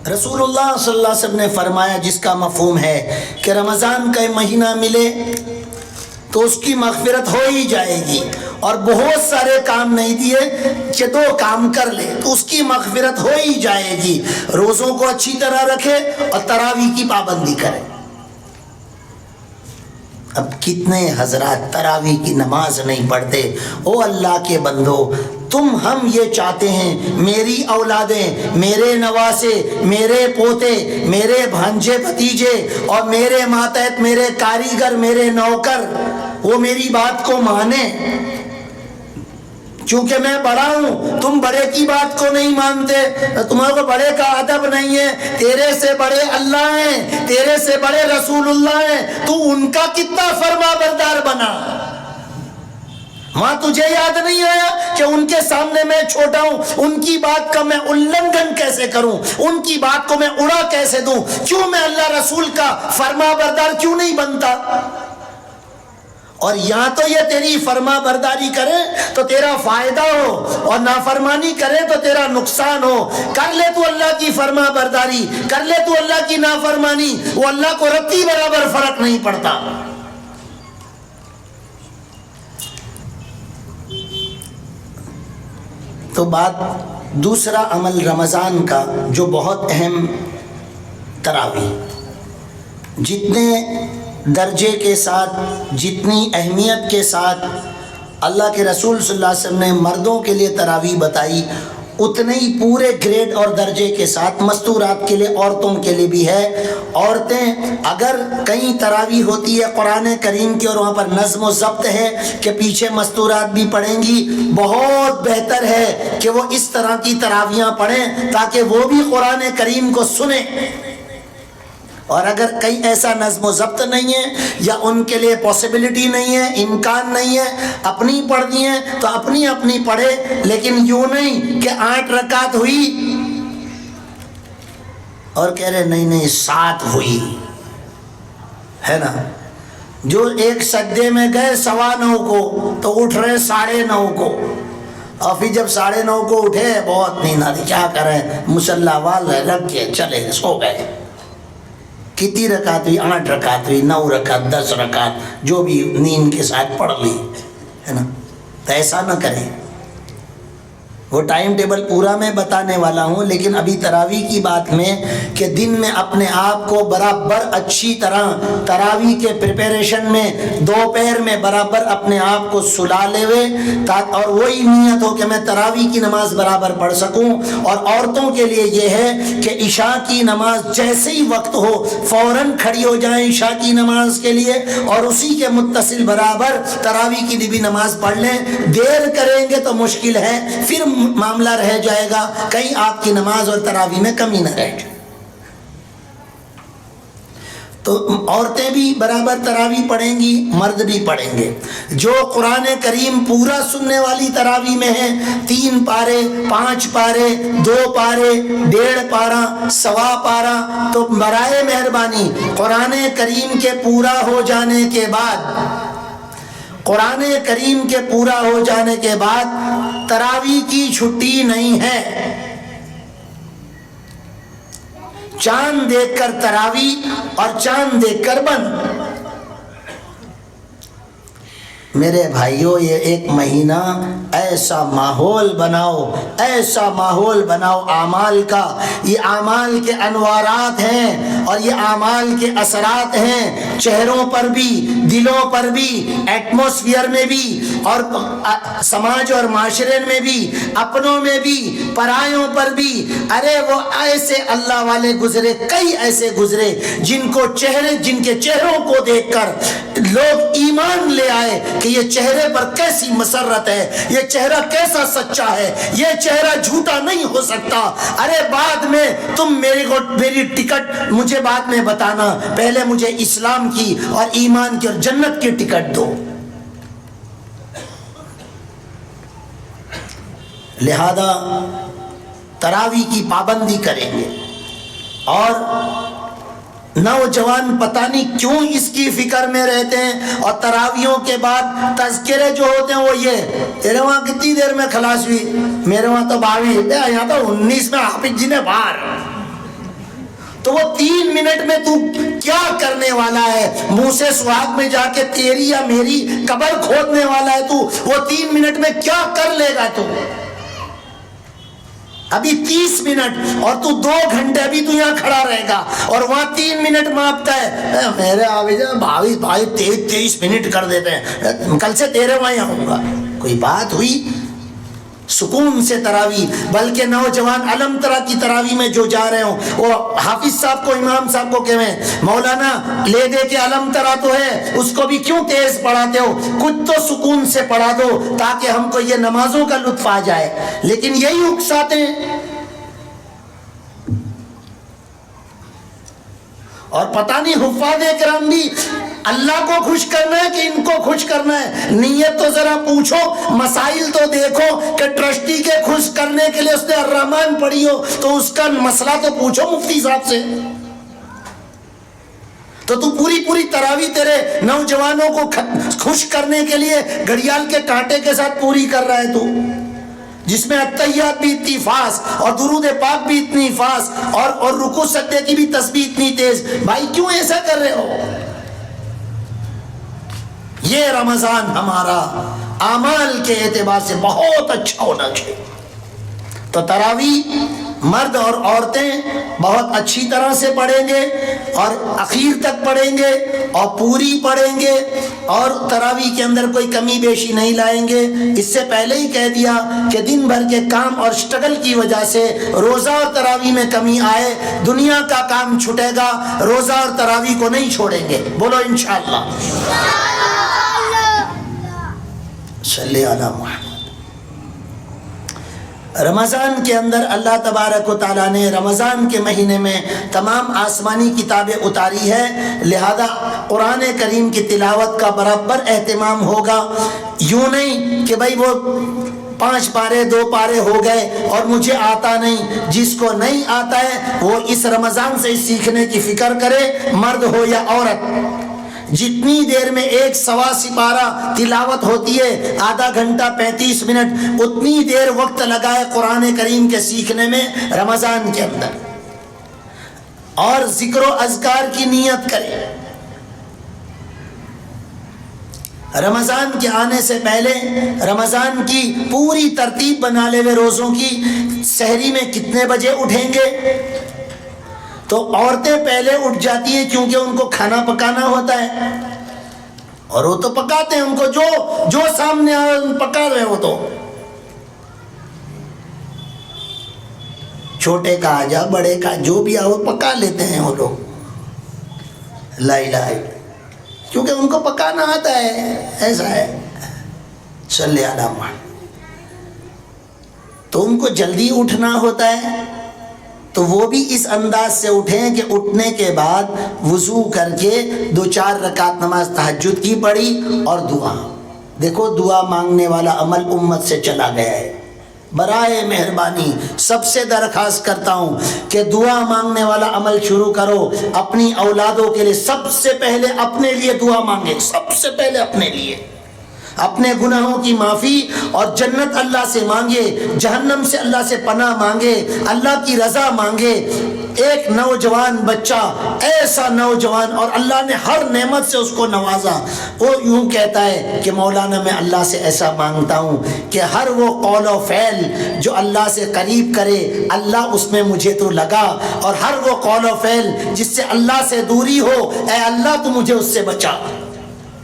رسول اللہ صلی اللہ علیہ وسلم نے فرمایا، جس کا مفہوم ہے کہ رمضان کا مہینہ ملے تو اس کی مغفرت ہو ہی جائے گی، اور بہت سارے کام نہیں دیے کہ 2 کام کر لے تو اس کی مغفرت ہو ہی جائے گی۔ روزوں کو اچھی طرح رکھے اور تراویح کی پابندی کرے۔ اب کتنے حضرات تراویح کی نماز نہیں پڑھتے؟ او اللہ کے بندو، ہم یہ چاہتے ہیں میری اولادیں، میرے نواسے، میرے پوتے، میرے بھانجے بھتیجے اور میرے ماتحت میرے کاریگر، میرے نوکر، وہ میری بات کو مانیں۔ چونکہ میں بڑا ہوں، تم بڑے کی بات کو نہیں مانتے، تمہارے کو بڑے کا ادب نہیں ہے۔ تیرے سے بڑے اللہ ہیں، تیرے سے بڑے رسول اللہ ہیں، تو ان کا کتنا فرما بردار بنا۔ ماں تجھے یاد نہیں آیا کہ ان کے سامنے میں چھوٹا ہوں، ان کی بات کا میں النگھن کیسے کروں، ان کی بات کو میں اڑا کیسے دوں؟ کیوں میں اللہ رسول کا فرما بردار کیوں نہیں بنتا؟ اور یہاں تو یہ تیری فرما برداری کرے تو تیرا فائدہ ہو، اور نافرمانی کرے تو تیرا نقصان ہو۔ کر لے تو اللہ کی فرما برداری، کر لے تو اللہ کی نافرمانی، وہ اللہ کو رتی برابر فرق نہیں پڑتا۔ تو بات دوسرا عمل رمضان کا جو بہت اہم، تراویح، جتنے درجے کے ساتھ، جتنی اہمیت کے ساتھ اللہ کے رسول صلی اللہ علیہ وسلم نے مردوں کے لیے تراویح بتائی، اتنے ہی پورے گریڈ اور درجے کے ساتھ مستورات کے لیے، عورتوں کے لیے بھی ہے۔ عورتیں اگر کہیں تراویح ہوتی ہے قرآن کریم کی اور وہاں پر نظم و ضبط ہے کہ پیچھے مستورات بھی پڑھیں گی، بہت بہتر ہے کہ وہ اس طرح کی تراویحاں پڑھیں تاکہ وہ بھی قرآن کریم کو سنیں۔ اور اگر کہیں ایسا نظم و ضبط نہیں ہے یا ان کے لیے پاسبلٹی نہیں ہے، امکان نہیں ہے، اپنی پڑھنی ہے تو اپنی اپنی پڑھے، لیکن یوں نہیں کہ 8 رکعت ہوئی اور کہہ رہے نہیں 7 ہوئی، ہے نا؟ جو ایک سجدے میں گئے 9:15 کو تو اٹھ رہے 9:30 کو، اور پھر جب 9:30 کو اٹھے بہت نیند آتی، کیا کریں، مصلی وال رکھ کے چلے سو گئے۔ کتنی رکعت ہوئی؟ 8 رکعت ہوئی، 9 رکعت، 10 رکعت، جو بھی نیند کے ساتھ پڑھ لی، ہے نا؟ تو ایسا نہ کریں۔ وہ ٹائم ٹیبل پورا میں بتانے والا ہوں، لیکن ابھی تراویح کی بات میں کہ دن میں اپنے آپ کو برابر اچھی طرح تراویح کے پریپریشن میں دوپہر میں برابر اپنے آپ کو سلا لے ہوئے، اور وہی نیت ہو کہ میں تراویح کی نماز برابر پڑھ سکوں۔ اور عورتوں کے لیے یہ ہے کہ عشاء کی نماز جیسے ہی وقت ہو فوراً کھڑی ہو جائیں عشاء کی نماز کے لیے، اور اسی کے متصل برابر تراویح کی بھی نماز پڑھ لیں۔ دیر کریں گے تو مشکل ہے، پھر معاملہ رہ جائے گا، کہیں آپ کی نماز اور تراویح میں کمی نہ رہ جائے۔ تو عورتیں بھی برابر تراویح پڑھیں گی، مرد بھی پڑھیں گے۔ جو قرآن کریم پورا سننے والی تراویح میں ہیں، 3 پارے، 5 پارے، 2 پارے، 1.5 پارہ، 1.25 پارہ، تو برائے مہربانی قرآن کریم کے پورا ہو جانے کے بعد قرآن کریم کے پورا ہو جانے کے بعد تراویح کی چھٹی نہیں ہے۔ چاند دیکھ کر تراویح اور چاند دیکھ کر بند۔ میرے بھائیوں، یہ 1 مہینہ ایسا ماحول بناؤ، ایسا ماحول بناؤ اعمال کا۔ یہ اعمال کے انوارات ہیں اور یہ اعمال کے اثرات ہیں، چہروں پر بھی، دلوں پر بھی، ایٹماسفیئر میں بھی، اور سماج اور معاشرے میں بھی، اپنوں میں بھی، پرایوں پر بھی۔ ارے وہ ایسے اللہ والے گزرے، کئی ایسے گزرے جن کے چہروں کو دیکھ کر لوگ ایمان لے آئے کہ یہ چہرے پر کیسی مسرت ہے، یہ چہرہ کیسا سچا ہے، یہ چہرہ جھوٹا نہیں ہو سکتا۔ ارے بعد میں تم میری ٹکٹ مجھے بعد میں بتانا، پہلے مجھے اسلام کی اور ایمان کی اور جنت کی ٹکٹ دو۔ لہذا تراویح کی پابندی کریں گے۔ اور نوجوان پتہ نہیں کیوں اس کی فکر میں رہتے ہیں، اور تراویحوں کے بعد تذکرے جو ہوتے ہیں وہ یہ، تیرے وہاں کتنی دیر میں خلاص ہوئی؟ میرے وہاں تو 22، یہاں تو 19 میں حافظ جی نے باہر۔ تو وہ 3 منٹ میں تو کیا کرنے والا ہے؟ منہ سے سواد میں جا کے تیری یا میری قبر کھودنے والا ہے تو؟ وہ 3 منٹ میں کیا کر لے گا تو؟ ابھی 30 منٹ اور تو 2 گھنٹے ابھی تو یہاں کھڑا رہے گا، اور وہاں 3 منٹ مانگتا ہے۔ میرے بھائی 23 منٹ کر دیتے ہیں، کل سے تیرے وہاں آؤں گا۔ کوئی بات ہوئی؟ سکون سے تراویح۔ بلکہ نوجوان علم ترا کی تراویح میں جو جا رہے ہوں، وہ حافظ صاحب کو، امام صاحب کو کہیں مولانا لے دے کے علم ترا تو ہے، اس کو بھی کیوں تیز پڑھاتے ہو؟ کچھ تو سکون سے پڑھا دو تاکہ ہم کو یہ نمازوں کا لطف آ جائے۔ لیکن یہی اکساتے ہیں، اور پتہ نہیں حفاظ کرام بھی اللہ کو خوش کرنا ہے کہ ان کو خوش کرنا ہے؟ نیت تو ذرا پوچھو، مسائل تو دیکھو کہ ٹرسٹی کے خوش کرنے کے لیے اس نے الرحمن پڑھی ہو تو اس کا مسئلہ تو پوچھو مفتی صاحب سے۔ تو پوری تراویح تیرے نوجوانوں کو خوش کرنے کے لیے گھڑیال کے کانٹے کے ساتھ پوری کر رہا ہے تو، جس میں التحیات بھی اتنی فاس اور درود پاک بھی اتنی فاس اور رکوع سجدے کی بھی تسبیح اتنی تیز۔ بھائی کیوں ایسا کر رہے ہو؟ یہ رمضان ہمارا اعمال کے اعتبار سے بہت اچھا ہونا چاہیے۔ تو تراویح مرد اور عورتیں بہت اچھی طرح سے پڑھیں گے، اور اخیر تک پڑھیں گے، اور پوری پڑھیں گے، اور تراویح کے اندر کوئی کمی بیشی نہیں لائیں گے۔ اس سے پہلے ہی کہہ دیا کہ دن بھر کے کام اور اسٹرگل کی وجہ سے روزہ اور تراویح میں کمی آئے، دنیا کا کام چھٹے گا، روزہ اور تراویح کو نہیں چھوڑیں گے۔ بولو انشاءاللہ۔ صلی علی محمد۔ رمضان کے اندر اللہ تبارک و تعالیٰ نے رمضان کے مہینے میں تمام آسمانی کتابیں اتاری ہے، لہذا قرآن کریم کی تلاوت کا برابر اہتمام ہوگا۔ یوں نہیں کہ بھائی وہ 5 پارے 2 پارے ہو گئے اور مجھے آتا نہیں۔ جس کو نہیں آتا ہے وہ اس رمضان سے سیکھنے کی فکر کرے، مرد ہو یا عورت۔ جتنی دیر میں 1 سوا سپارہ تلاوت ہوتی ہے، آدھا گھنٹہ 35 منٹ، اتنی دیر وقت لگائے قرآن کریم کے سیکھنے میں رمضان کے اندر، اور ذکر و اذکار کی نیت کرے۔ رمضان کے آنے سے پہلے رمضان کی پوری ترتیب بنا لے ہوئے روزوں کی، سحری میں کتنے بجے اٹھیں گے؟ تو عورتیں پہلے اٹھ جاتی ہیں کیونکہ ان کو کھانا پکانا ہوتا ہے، اور وہ تو پکاتے ہیں، ان کو جو سامنے آ پکا رہے ہو، تو چھوٹے کا آ جا، بڑے کا جو بھی آؤ پکا لیتے ہیں وہ لوگ، لا الہ الا، کیونکہ ان کو پکانا آتا ہے، ایسا ہے، صلی علی محمد۔ تو ان کو جلدی اٹھنا ہوتا ہے، تو وہ بھی اس انداز سے اٹھیں کہ اٹھنے کے بعد وضو کر کے 2-4 رکعت نماز تہجد کی پڑھی اور دعا۔ دیکھو دعا مانگنے والا عمل امت سے چلا گیا ہے، برائے مہربانی سب سے درخواست کرتا ہوں کہ دعا مانگنے والا عمل شروع کرو، اپنی اولادوں کے لیے سب سے پہلے اپنے لیے دعا مانگے، سب سے پہلے اپنے لیے، اپنے گناہوں کی معافی اور جنت اللہ سے مانگے، جہنم سے اللہ سے پناہ مانگے، اللہ کی رضا مانگے۔ ایک نوجوان بچہ، ایسا نوجوان، اور اللہ نے ہر نعمت سے اس کو نوازا، وہ یوں کہتا ہے کہ مولانا میں اللہ سے ایسا مانگتا ہوں کہ ہر وہ قول و فعل جو اللہ سے قریب کرے اللہ اس میں مجھے تو لگا، اور ہر وہ قول و فعل جس سے اللہ سے دوری ہو اے اللہ تو مجھے اس سے بچا۔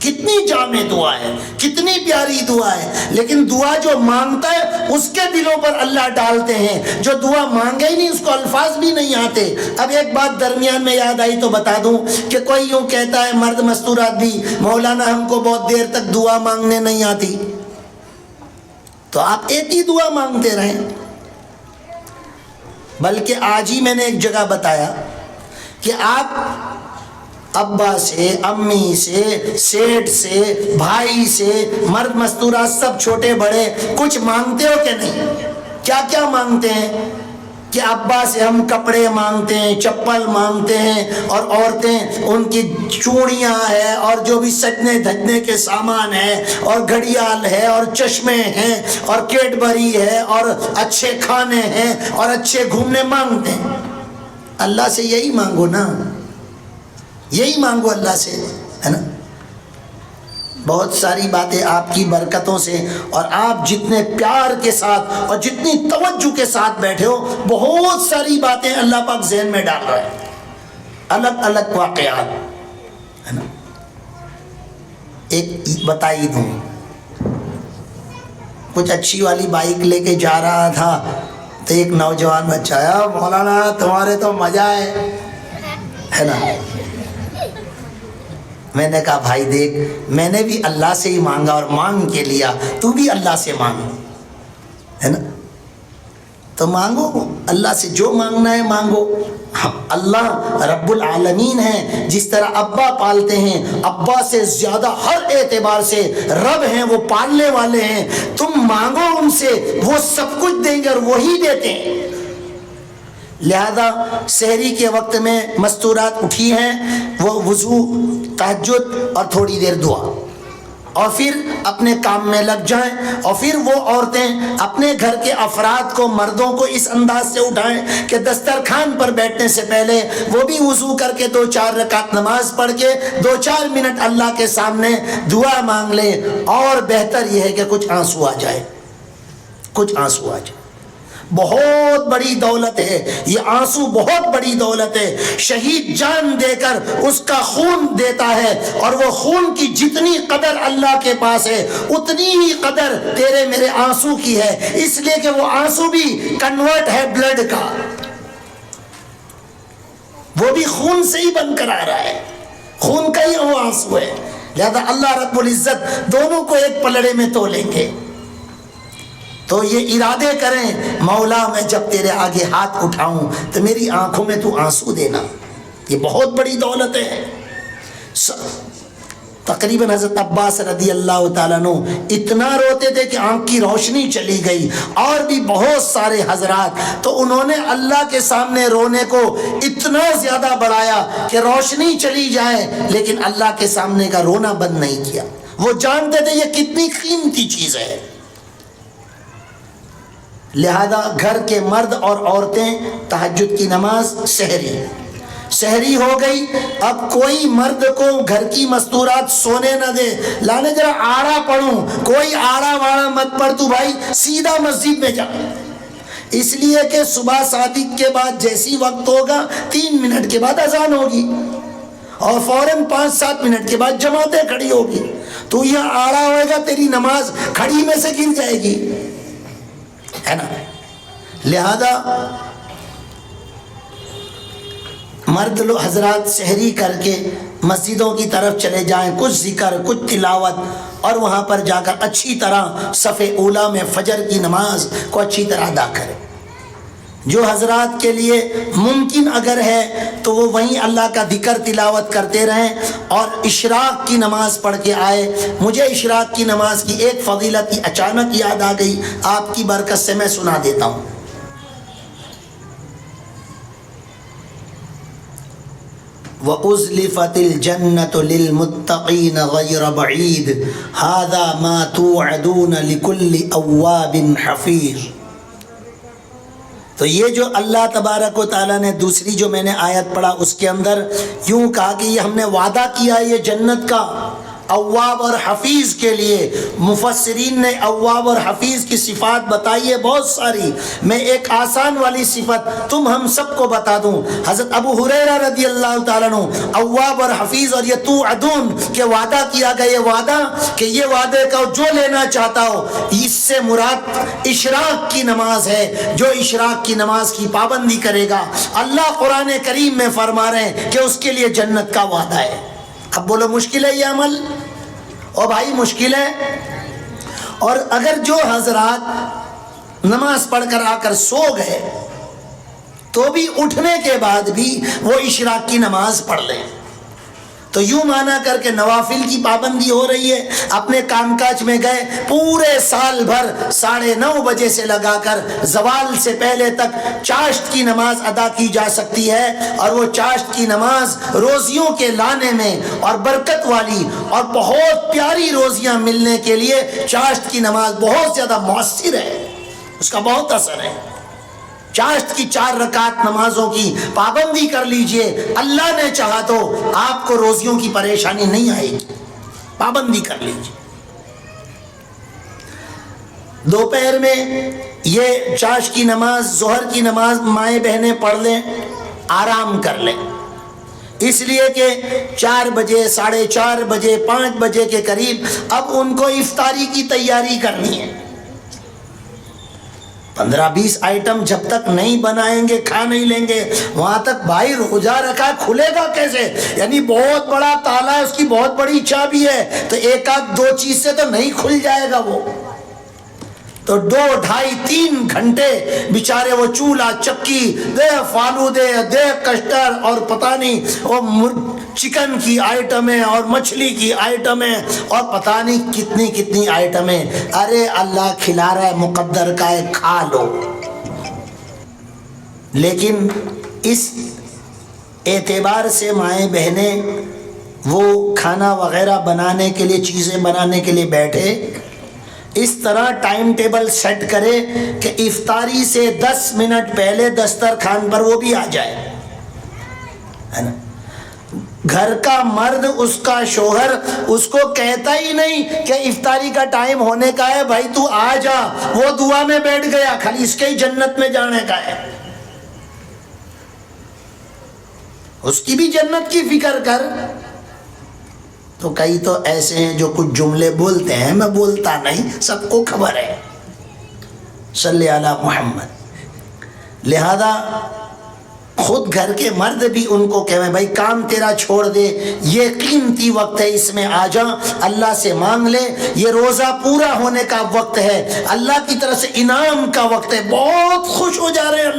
کتنی جامع دعا ہے، کتنی پیاری دعا ہے، لیکن دعا جو مانگتا ہے اس کے دلوں پر اللہ ڈالتے ہیں، جو دعا مانگے ہی نہیں اس کو الفاظ بھی نہیں آتے۔ اب ایک بات درمیان میں یاد آئی تو بتا دوں کہ کوئی یوں کہتا ہے، مرد مستورات بھی، مولانا ہم کو بہت دیر تک دعا مانگنے نہیں آتی، تو آپ ایک ہی دعا مانگتے رہیں۔ بلکہ آج ہی میں نے ایک جگہ بتایا کہ آپ ابا سے، امی سے، سیٹ سے، بھائی سے، مرد مستورات سب چھوٹے بڑے کچھ مانگتے ہو کہ نہیں؟ کیا کیا مانگتے ہیں؟ کہ ابا سے ہم کپڑے مانگتے ہیں، چپل مانگتے ہیں، اور عورتیں ان کی چوڑیاں ہیں اور جو بھی سجنے دھجنے کے سامان ہیں، اور گھڑیال ہے، اور چشمے ہیں، اور کیڈبری ہے، اور اچھے کھانے ہیں، اور اچھے گھومنے مانگتے ہیں۔ اللہ سے یہی مانگو نا، یہی مانگو اللہ سے، ہے نا۔ بہت ساری باتیں آپ کی برکتوں سے، اور آپ جتنے پیار کے ساتھ اور جتنی توجہ کے ساتھ بیٹھے ہو، بہت ساری باتیں اللہ پاک ذہن میں ڈال رہا ہے، الگ الگ واقعات، ہے نا۔ ایک بتائی دوں، کچھ اچھی والی بائک لے کے جا رہا تھا تو ایک نوجوان بچہ آیا، مولانا تمہارے تو مزہ ہے نا۔ میں نے کہا بھائی دیکھ، میں نے بھی اللہ سے ہی مانگا اور مانگ کے لیا، تو بھی اللہ سے مانگ، ہے نا۔ تو مانگو اللہ سے، جو مانگنا ہے مانگو۔ اللہ رب العالمین ہے، جس طرح ابا پالتے ہیں، ابا سے زیادہ ہر اعتبار سے رب ہیں، وہ پالنے والے ہیں۔ تم مانگو ان سے، وہ سب کچھ دیں گے اور وہی دیتے ہیں۔ لہذا سحری کے وقت میں مستورات اٹھی ہیں، وہ وضو، تہجد اور تھوڑی دیر دعا، اور پھر اپنے کام میں لگ جائیں۔ اور پھر وہ عورتیں اپنے گھر کے افراد کو، مردوں کو اس انداز سے اٹھائیں کہ دسترخوان پر بیٹھنے سے پہلے وہ بھی وضو کر کے 2-4 رکعت نماز پڑھ کے 2-4 منٹ اللہ کے سامنے دعا مانگ لیں، اور بہتر یہ ہے کہ کچھ آنسو آ جائے، کچھ آنسو آ جائے۔ بہت بڑی دولت ہے یہ آنسو، بہت بڑی دولت ہے۔ شہید جان دے کر اس کا خون دیتا ہے، اور وہ خون کی جتنی قدر اللہ کے پاس ہے اتنی ہی قدر تیرے میرے آنسو کی ہے، اس لیے کہ وہ آنسو بھی کنورٹ ہے بلڈ کا، وہ بھی خون سے ہی بن کر آ رہا ہے، خون کا ہی وہ آنسو ہے۔ لہذا اللہ رب العزت دونوں کو ایک پلڑے میں تولیں گے۔ تو یہ ارادے کریں، مولا میں جب تیرے آگے ہاتھ اٹھاؤں تو میری آنکھوں میں تو آنسو دینا، یہ بہت بڑی دولت ہے۔ تقریباً حضرت عباس رضی اللہ تعالیٰ عنہ اتنا روتے تھے کہ آنکھ کی روشنی چلی گئی، اور بھی بہت سارے حضرات، تو انہوں نے اللہ کے سامنے رونے کو اتنا زیادہ بڑھایا کہ روشنی چلی جائے لیکن اللہ کے سامنے کا رونا بند نہیں کیا۔ وہ جانتے تھے یہ کتنی قیمتی چیز ہے۔ لہذا گھر کے مرد اور عورتیں تہجد کی نماز، سحری، سحری ہو گئی، اب کوئی مرد کو گھر کی مستورات سونے نہ دے، لانے ذرا آڑا پڑھوں، کوئی آڑا واڑا مت پڑھ، تو بھائی سیدھا مسجد میں جا، اس لیے کہ صبح صادق کے بعد جیسی وقت ہوگا 3 منٹ کے بعد اذان ہوگی اور فوراً 5-7 منٹ کے بعد جماعتیں کھڑی ہوگی، تو یہاں آڑا ہوئے گا تیری نماز کھڑی میں سے گر جائے گی، ہے نا؟ لہذا مرد لوگ حضرات سحری کر کے مسجدوں کی طرف چلے جائیں، کچھ ذکر، کچھ تلاوت، اور وہاں پر جا کر اچھی طرح صف اولیٰ میں فجر کی نماز کو اچھی طرح ادا کریں۔ جو حضرات کے لیے ممکن اگر ہے تو وہ وہیں اللہ کا ذکر تلاوت کرتے رہیں اور اشراق کی نماز پڑھ کے آئے۔ مجھے اشراق کی نماز کی ایک فضیلت کی اچانک یاد آ گئی، آپ کی برکت سے میں سنا دیتا ہوں۔ وَأُزْلِفَتِ الْجَنَّةُ لِلْمُتَّقِينَ غَيْرَ بَعِيدٍ هَذَا مَا تُوعَدُونَ لِكُلِّ أَوَّابٍ حَفِيظٍ۔ تو یہ جو اللہ تبارک و تعالیٰ نے دوسری جو میں نے آیت پڑھا اس کے اندر یوں کہا کہ یہ ہم نے وعدہ کیا یہ جنت کا اواب اور حفیظ کے لیے۔ مفسرین نے اواب اور حفیظ کی صفات بتائی ہے بہت ساری، میں ایک آسان والی صفت تم ہم سب کو بتا دوں۔ حضرت ابو ہریرہ رضی اللہ تعالیٰ عنہ اواب اور حفیظ اور یہ توعدون کہ وعدہ کیا گیا، یہ وعدہ کہ یہ وعدے کا جو لینا چاہتا ہو، اس سے مراد اشراق کی نماز ہے، جو اشراق کی نماز کی پابندی کرے گا اللہ قرآن کریم میں فرما رہے ہیں کہ اس کے لیے جنت کا وعدہ ہے۔ اب بولو مشکل ہے یہ عمل؟ او بھائی مشکل ہے۔ اور اگر جو حضرات نماز پڑھ کر آ کر سو گئے تو بھی اٹھنے کے بعد بھی وہ اشراق کی نماز پڑھ لیں، تو یوں مانا کر کے نوافل کی پابندی ہو رہی ہے، اپنے کام کاج میں گئے، پورے سال بھر 9:30 بجے سے لگا کر زوال سے پہلے تک چاشت کی نماز ادا کی جا سکتی ہے، اور وہ چاشت کی نماز روزیوں کے لانے میں اور برکت والی اور بہت پیاری روزیاں ملنے کے لیے چاشت کی نماز بہت زیادہ مؤثر ہے، اس کا بہت اثر ہے۔ چاشت کی 4 رکعت نمازوں کی پابندی کر لیجئے، اللہ نے چاہا تو آپ کو روزیوں کی پریشانی نہیں آئے گی، پابندی کر لیجئے۔ دوپہر میں یہ چاشت کی نماز، ظہر کی نماز مائیں بہنیں پڑھ لیں، آرام کر لیں، اس لیے کہ 4 بجے، 4:30 بجے، 5 بجے کے قریب اب ان کو افطاری کی تیاری کرنی ہے۔ 15-20 آئٹم جب تک نہیں بنائیں گے، کھا نہیں لیں گے، وہاں تک بھائی روزہ رکھا کھلے گا کیسے؟ یعنی بہت بڑا تالا ہے، اس کی بہت بڑی چابی ہے، تو 1-2 چیز سے تو نہیں کھل جائے گا وہ، تو 2, 2.5, 3 گھنٹے بیچارے وہ چولہا چکی دے، فالودے دے، کسٹر اور پتہ نہیں وہ چکن کی آئٹمیں اور مچھلی کی آئٹمیں اور پتہ نہیں کتنی کتنی آئٹمیں۔ ارے اللہ کھلا رہا ہے، مقدر کا ہے، کھا لو۔ لیکن اس اعتبار سے مائیں بہنیں وہ کھانا وغیرہ بنانے کے لیے، چیزیں بنانے کے لیے بیٹھے، اس طرح ٹائم ٹیبل سیٹ کرے کہ افطاری سے 10 منٹ پہلے دسترخوان پر وہ بھی آ جائے، ہے نا؟ گھر کا مرد، اس کا شوہر اس کو کہتا ہی نہیں کہ افطاری کا ٹائم ہونے کا ہے، بھائی تو آ جا، وہ دعا میں بیٹھ گیا، خالی اس کے ہی جنت میں جانے کا ہے، اس کی بھی جنت کی فکر کر۔ تو کئی تو ایسے ہیں جو کچھ جملے بولتے ہیں، میں بولتا نہیں، سب کو خبر ہے، صلی علی محمد۔ لہذا خود گھر کے مرد بھی ان کو کہے بھائی کام تیرا چھوڑ دے، یہ قیمتی وقت ہے، اس میں آ جا، اللہ سے مانگ لے، یہ روزہ پورا ہونے کا وقت ہے، اللہ کی طرف سے انعام کا وقت ہے، بہت خوش ہو جا رہے ہیں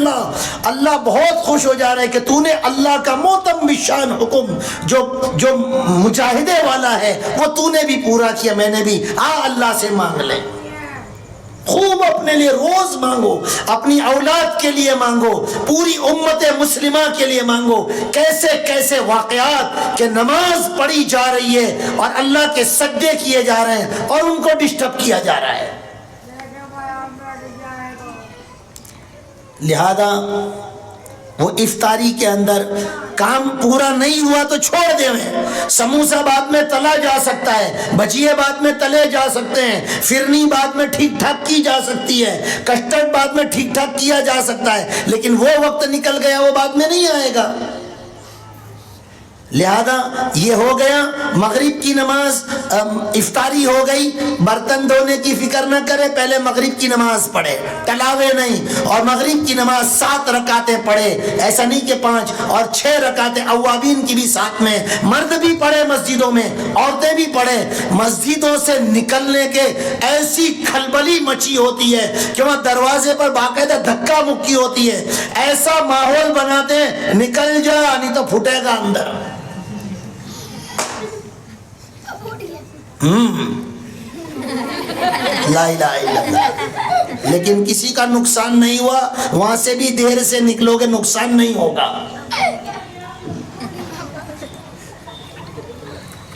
اللہ بہت خوش ہو جا رہے ہیں کہ تو نے اللہ کا موتم بشان حکم جو مجاہدے والا ہے وہ تو نے بھی پورا کیا، میں نے بھی، اللہ سے مانگ لے، خوب اپنے لیے روز مانگو، اپنی اولاد کے لیے مانگو، پوری امت مسلمہ کے لیے مانگو۔ کیسے کیسے واقعات کہ نماز پڑھی جا رہی ہے اور اللہ کے سجدے کیے جا رہے ہیں اور ان کو ڈسٹرب کیا جا رہا ہے۔ لہذا وہ افطاری کے اندر کام پورا نہیں ہوا تو چھوڑ دے میں، سموسہ بعد میں تلا جا سکتا ہے، بھجیے بعد میں تلے جا سکتے ہیں، فرنی بعد میں ٹھیک ٹھاک کی جا سکتی ہے، کسٹرڈ بعد میں ٹھیک ٹھاک کیا جا سکتا ہے، لیکن وہ وقت نکل گیا وہ بعد میں نہیں آئے گا۔ لہذا یہ ہو گیا مغرب کی نماز، افطاری ہو گئی، برتن دھونے کی فکر نہ کرے، پہلے مغرب کی نماز پڑھے، ٹلاوے نہیں، اور مغرب کی نماز 7 رکعتیں پڑھے، ایسا نہیں کہ 5 اور 6 رکعتیں اوابین کی بھی ساتھ میں، مرد بھی پڑھے مسجدوں میں، عورتیں بھی پڑھے۔ مسجدوں سے نکلنے کے ایسی کھلبلی مچی ہوتی ہے کہ وہاں دروازے پر باقاعدہ دھکا مکی ہوتی ہے، ایسا ماحول بناتے ہیں نکل جا نہیں تو پھٹے گا اندر۔ لا الہ الا اللہ، لیکن کسی کا نقصان نہیں ہوا، وہاں سے بھی دیر سے نکلو گے نقصان نہیں ہوگا۔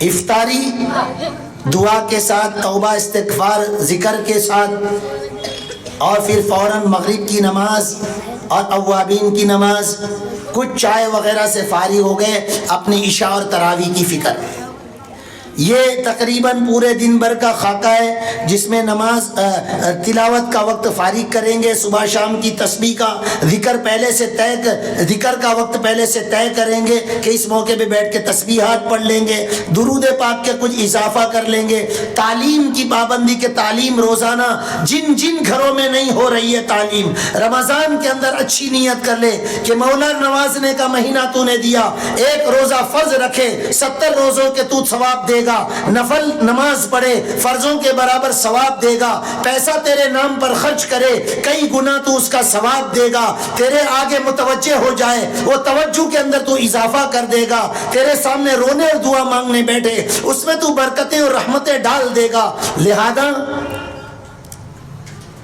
افطاری دعا کے ساتھ، توبہ استغفار ذکر کے ساتھ، اور پھر فوراً مغرب کی نماز اور اوابین کی نماز، کچھ چائے وغیرہ سے فارغ ہو گئے، اپنی عشاء اور تراویح کی فکر۔ یہ تقریباً پورے دن بھر کا خاکہ ہے جس میں نماز تلاوت کا وقت فارغ کریں گے، صبح شام کی تسبیح کا ذکر پہلے سے ذکر کا وقت پہلے سے طے کریں گے کہ اس موقع پہ بیٹھ کے تسبیحات پڑھ لیں گے، درود پاک کے کچھ اضافہ کر لیں گے۔ تعلیم کی پابندی کے تعلیم روزانہ جن جن گھروں میں نہیں ہو رہی ہے تعلیم، رمضان کے اندر اچھی نیت کر لے کہ مولا نوازنے کا مہینہ تو نے دیا، ایک روزہ فرض رکھے، 70 روزوں کے تو ثواب دے گا، نفل نماز پڑھے فرضوں کے برابر ثواب دے گا، پیسہ تیرے نام پر خرچ کرے کئی گنا تو اس کا ثواب دے گا، تیرے آگے متوجہ ہو جائے وہ توجہ کے اندر تو اضافہ کر دے گا، تیرے سامنے رونے اور دعا مانگنے بیٹھے اس میں تو برکتیں اور رحمتیں ڈال دے گا۔ لہذا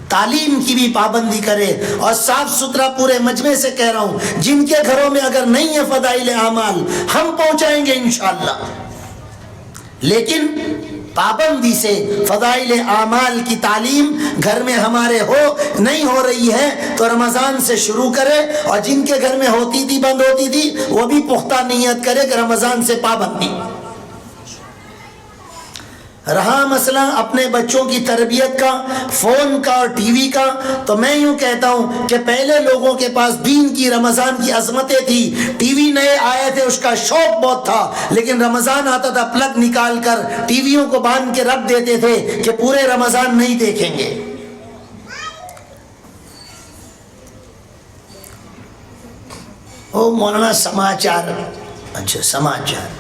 تعلیم کی بھی پابندی کرے، اور صاف ستھرا پورے مجمع سے کہہ رہا ہوں جن کے گھروں میں اگر نہیں ہے فضائل اعمال ہم پہنچائیں گے انشاءاللہ، لیکن پابندی سے فضائل اعمال کی تعلیم گھر میں ہمارے نہیں ہو رہی ہے تو رمضان سے شروع کرے، اور جن کے گھر میں ہوتی تھی بند ہوتی تھی وہ بھی پختہ نیت کرے کہ رمضان سے پابندی۔ رہا مسئلہ اپنے بچوں کی تربیت کا، فون کا اور ٹی وی کا، تو میں یوں کہتا ہوں کہ پہلے لوگوں کے پاس دین کی رمضان کی عظمتیں تھی، ٹی وی نئے آئے تھے اس کا شوق بہت تھا، لیکن رمضان آتا تھا پلگ نکال کر ٹی ویوں کو باندھ کے رکھ دیتے تھے کہ پورے رمضان نہیں دیکھیں گے۔ او مولانا سماچار، اچھا سماچار،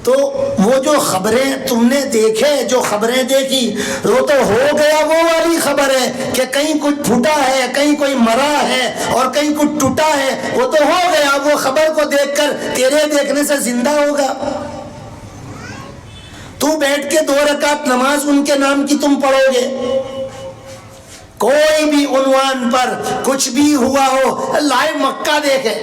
تو وہ جو خبریں تم نے دیکھے، جو خبریں دیکھی وہ تو ہو گیا وہ والی خبر ہے کہ کہیں کچھ پھوٹا ہے، کہیں کوئی مرا ہے اور کہیں کچھ ٹوٹا ہے، وہ تو ہو گیا، وہ خبر کو دیکھ کر تیرے دیکھنے سے زندہ ہوگا؟ تو بیٹھ کے 2 رکعت نماز ان کے نام کی تم پڑھو گے، کوئی بھی عنوان پر کچھ بھی ہوا ہو، لائیو مکہ دیکھے،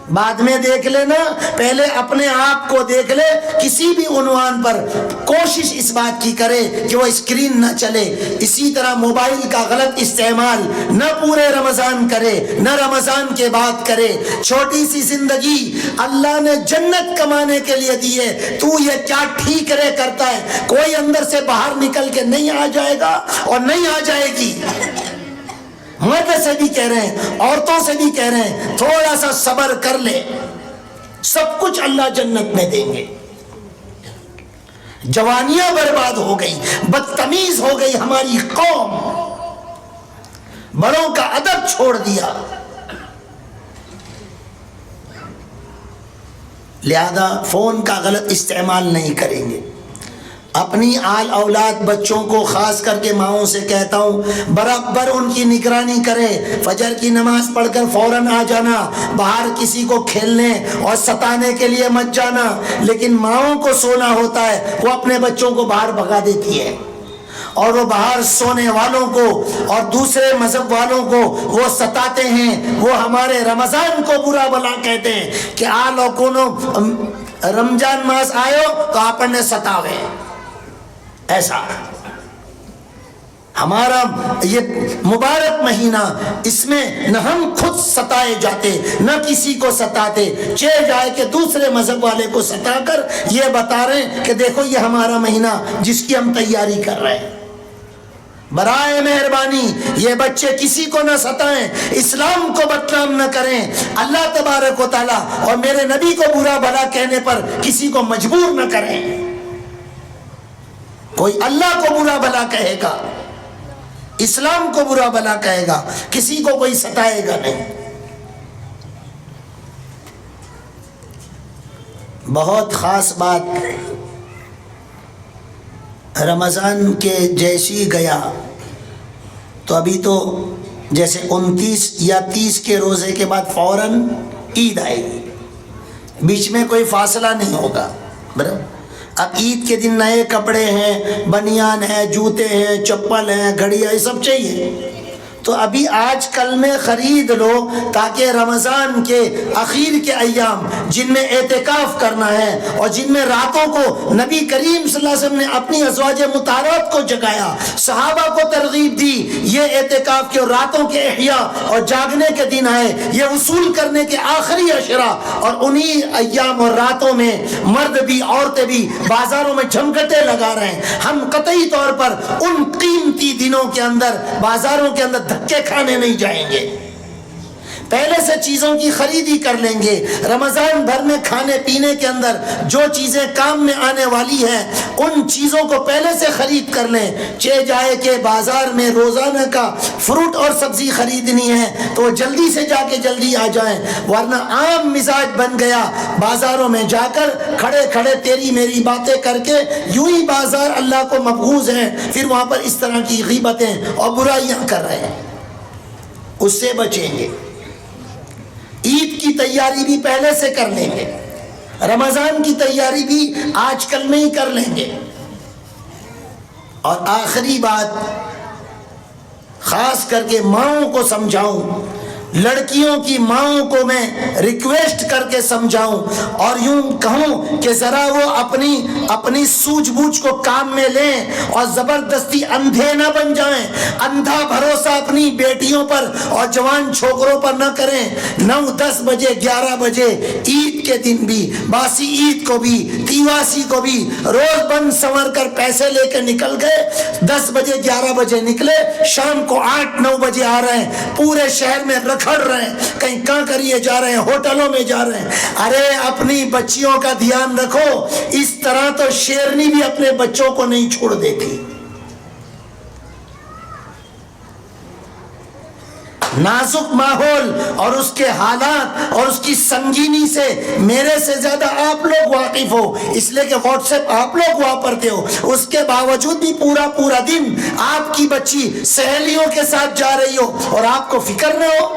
بعد میں دیکھ لینا، پہلے اپنے آپ کو دیکھ لے، کسی بھی عنوان پر کوشش اس بات کی کرے کہ وہ اسکرین نہ چلے۔ اسی طرح موبائل کا غلط استعمال نہ پورے رمضان کرے نہ رمضان کے بعد کرے۔ چھوٹی سی زندگی اللہ نے جنت کمانے کے لیے دی ہے، تو یہ کیا ٹھیک رے کرتا ہے؟ کوئی اندر سے باہر نکل کے نہیں آ جائے گا اور نہیں آ جائے گی۔ مرد سے بھی کہہ رہے ہیں، عورتوں سے بھی کہہ رہے ہیں، تھوڑا سا صبر کر لے، سب کچھ اللہ جنت میں دیں گے۔ جوانیاں برباد ہو گئی، بدتمیز ہو گئی ہماری قوم، بڑوں کا ادب چھوڑ دیا۔ لہذا فون کا غلط استعمال نہیں کریں گے۔ اپنی آل اولاد بچوں کو خاص کر کے ماؤں سے کہتا ہوں برابر ان کی نگرانی کرے، فجر کی نماز پڑھ کر فوراً آ جانا، باہر کسی کو کھیلنے اور ستانے کے لیے مت جانا، لیکن ماؤں کو سونا ہوتا ہے وہ اپنے بچوں کو باہر بھگا دیتی ہے، اور وہ باہر سونے والوں کو اور دوسرے مذہب والوں کو وہ ستاتے ہیں، وہ ہمارے رمضان کو برا بلا کہتے ہیں کہ آ لوگوں رمضان ماس آئے تو آپ نے ستاوے، ایسا ہمارا یہ مبارک مہینہ، اس میں نہ ہم خود ستائے جاتے نہ کسی کو ستاتے، چہ جائے کہ دوسرے مذہب والے کو ستا کر یہ بتا رہے ہیں کہ دیکھو یہ ہمارا مہینہ جس کی ہم تیاری کر رہے ہیں۔ برائے مہربانی یہ بچے کسی کو نہ ستائیں، اسلام کو بدنام نہ کریں، اللہ تبارک و تعالیٰ اور میرے نبی کو برا بھلا کہنے پر کسی کو مجبور نہ کریں۔ کوئی اللہ کو برا بھلا کہے گا، اسلام کو برا بھلا کہے گا، کسی کو کوئی ستائے گا نہیں۔ بہت خاص بات، رمضان کے جیسی گیا تو ابھی تو جیسے 29 یا 30 کے روزے کے بعد فوراً عید آئے گی، بیچ میں کوئی فاصلہ نہیں ہوگا۔ برابر، اب عید کے دن نئے کپڑے ہیں، بنیان ہے، جوتے ہیں، چپل ہیں، گھڑیاں، یہ سب چاہیے، تو ابھی آج کل میں خرید لو تاکہ رمضان کے اخیر کے ایام جن میں اعتکاف کرنا ہے اور جن میں راتوں کو نبی کریم صلی اللہ علیہ وسلم نے اپنی ازواج مطہرات کو جگایا، صحابہ کو ترغیب دی، یہ اعتکاف کے راتوں کے احیاء اور جاگنے کے دن آئے، یہ وصول کرنے کے آخری عشرہ، اور انہی ایام اور راتوں میں مرد بھی عورتیں بھی بازاروں میں جھمکٹے لگا رہے ہیں۔ ہم قطعی طور پر ان قیمتی دنوں کے اندر بازاروں کے اندر دھکے کھانے نہیں جائیں گے، پہلے سے چیزوں کی خریدی کر لیں گے۔ رمضان بھر میں کھانے پینے کے اندر جو چیزیں کام میں آنے والی ہیں ان چیزوں کو پہلے سے خرید کر لیں، چہ جائے کہ بازار میں روزانہ کا فروٹ اور سبزی خریدنی ہے تو وہ جلدی سے جا کے جلدی آ جائیں، ورنہ عام مزاج بن گیا بازاروں میں جا کر کھڑے کھڑے تیری میری باتیں کر کے یوں ہی بازار اللہ کو مبغوض ہیں، پھر وہاں پر اس طرح کی غیبتیں اور برائیاں کر رہے ہیں، اس سے بچیں گے۔ عید کی تیاری بھی پہلے سے کر لیں گے، رمضان کی تیاری بھی آج کل میں ہی کر لیں گے۔ اور آخری بات، خاص کر کے ماؤں کو سمجھاؤں، لڑکیوں کی ماؤں کو میں ریکویسٹ کر کے سمجھاؤں اور یوں کہوں کہ ذرا وہ اپنی سوجھ بوجھ کو کام میں لیں اور زبردستی اندھے نہ بن جائیں، اندھا بھروسہ اپنی بیٹیوں پر اور جوان چھوکروں پر نہ کریں۔ 9 10 بجے 11 بجے عید کے دن بھی، باسی عید کو بھی، تیواسی کو بھی روز بند سنور کر پیسے لے کے نکل گئے، 10 بجے 11 بجے نکلے، شام کو 8 9 بجے آ رہے ہیں، پورے شہر میں کھڑ رہے ہیں، کہیں کہاں کریے جا رہے ہیں، ہوٹلوں میں جا رہے ہیں۔ ارے اپنی بچیوں کا دھیان رکھو، اس طرح تو شیرنی بھی اپنے بچوں کو نہیں چھوڑ دیتی۔ نازک ماحول اور اس کے حالات اور اس کی سنگینی سے میرے سے زیادہ آپ لوگ واقف ہو، اس لیے کہ واٹس ایپ آپ لوگ واپرتے ہو، اس کے باوجود بھی پورا دن آپ کی بچی سہیلیوں کے ساتھ جا رہی ہو اور آپ کو فکر نہ ہو،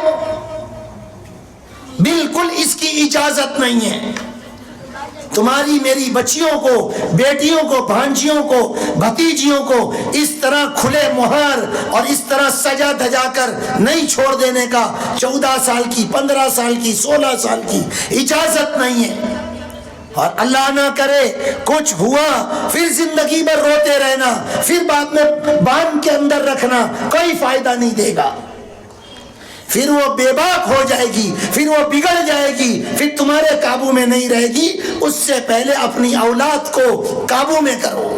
بالکل اس کی اجازت نہیں ہے۔ تمہاری میری بچیوں کو، بیٹیوں کو، بھانجیوں کو، بھتیجیوں کو اس طرح کھلے مہار اور اس طرح سجا دھجا کر نہیں چھوڑ دینے کا 14 سال کی، 15 سال کی، 16 سال کی اجازت نہیں ہے۔ اور اللہ نہ کرے کچھ ہوا پھر زندگی بھر روتے رہنا، پھر بعد میں باندھ کے اندر رکھنا کوئی فائدہ نہیں دے گا، پھر وہ بے باک ہو جائے گی، پھر وہ بگڑ جائے گی، پھر تمہارے قابو میں نہیں رہے گی۔ اس سے پہلے اپنی اولاد کو قابو میں کرو،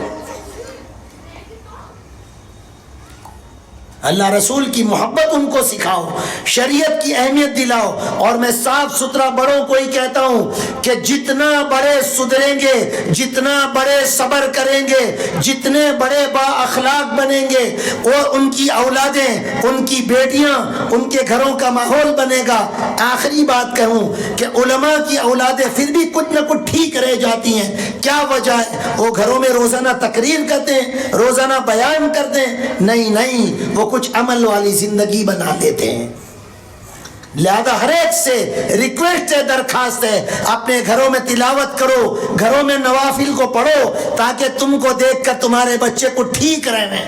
اللہ رسول کی محبت ان کو سکھاؤ، شریعت کی اہمیت دلاؤ۔ اور میں صاف ستھرا بڑوں کو ہی کہتا ہوں کہ جتنا بڑے سدھریں گے، جتنا بڑے صبر کریں گے، جتنے بڑے با اخلاق بنیں گے، اور ان کی اولادیں، ان کی بیٹیاں، ان کے گھروں کا ماحول بنے گا۔ آخری بات کہوں کہ علماء کی اولادیں پھر بھی کچھ نہ کچھ ٹھیک رہ جاتی ہیں، کیا وجہ ہے؟ وہ گھروں میں روزانہ تقریر کرتے ہیں، روزانہ بیان کرتے ہیں، نہیں وہ کچھ عمل والی زندگی بنا دیتے ہیں۔ لہذا ہر ایک سے ریکویسٹ ہے، درخواست ہے، اپنے گھروں میں تلاوت کرو، گھروں میں نوافل کو پڑھو تاکہ تم کو دیکھ کر تمہارے بچے کو ٹھیک رہے۔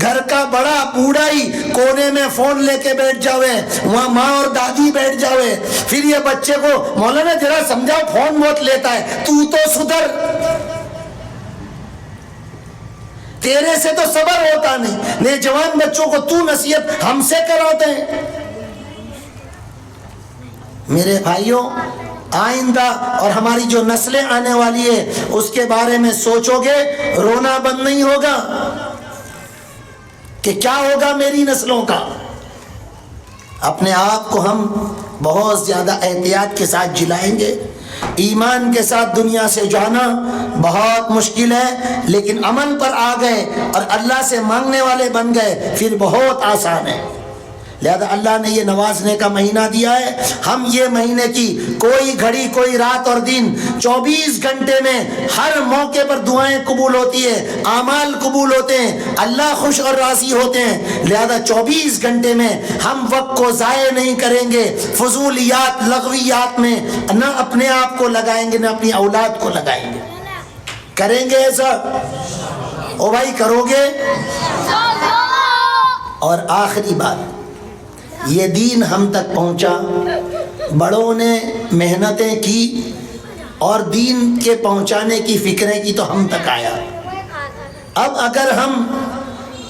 گھر کا بڑا بوڑھا ہی کونے میں فون لے کے بیٹھ جاوے، وہاں ماں اور دادی بیٹھ جاوے، پھر یہ بچے کو مولانا ذرا سمجھاؤ فون بہت لیتا ہے، تو سدھر۔ تیرے سے تو صبر ہوتا نہیں، جوان بچوں کو تو نصیحت ہم سے کراتے ہیں۔ میرے بھائیوں، آئندہ اور ہماری جو نسلیں آنے والی ہے اس کے بارے میں سوچو گے، رونا بند نہیں ہوگا کہ کیا ہوگا میری نسلوں کا۔ اپنے آپ کو ہم بہت زیادہ احتیاط کے ساتھ جلائیں گے۔ ایمان کے ساتھ دنیا سے جانا بہت مشکل ہے، لیکن عمل پر آ گئے اور اللہ سے مانگنے والے بن گئے پھر بہت آسان ہے۔ لہذا اللہ نے یہ نوازنے کا مہینہ دیا ہے، ہم یہ مہینے کی کوئی گھڑی، کوئی رات اور دن، 24 گھنٹے میں ہر موقع پر دعائیں قبول ہوتی ہے، اعمال قبول ہوتے ہیں، اللہ خوش اور راضی ہوتے ہیں۔ لہذا 24 گھنٹے میں ہم وقت کو ضائع نہیں کریں گے فضولیات، لغویات میں، نہ اپنے آپ کو لگائیں گے نہ اپنی اولاد کو لگائیں گے۔ کریں گے ایسا؟ او بھائی کرو گے؟ اور آخری بات، یہ دین ہم تک پہنچا، بڑوں نے محنتیں کی اور دین کے پہنچانے کی فکریں کی تو ہم تک آیا۔ اب اگر ہم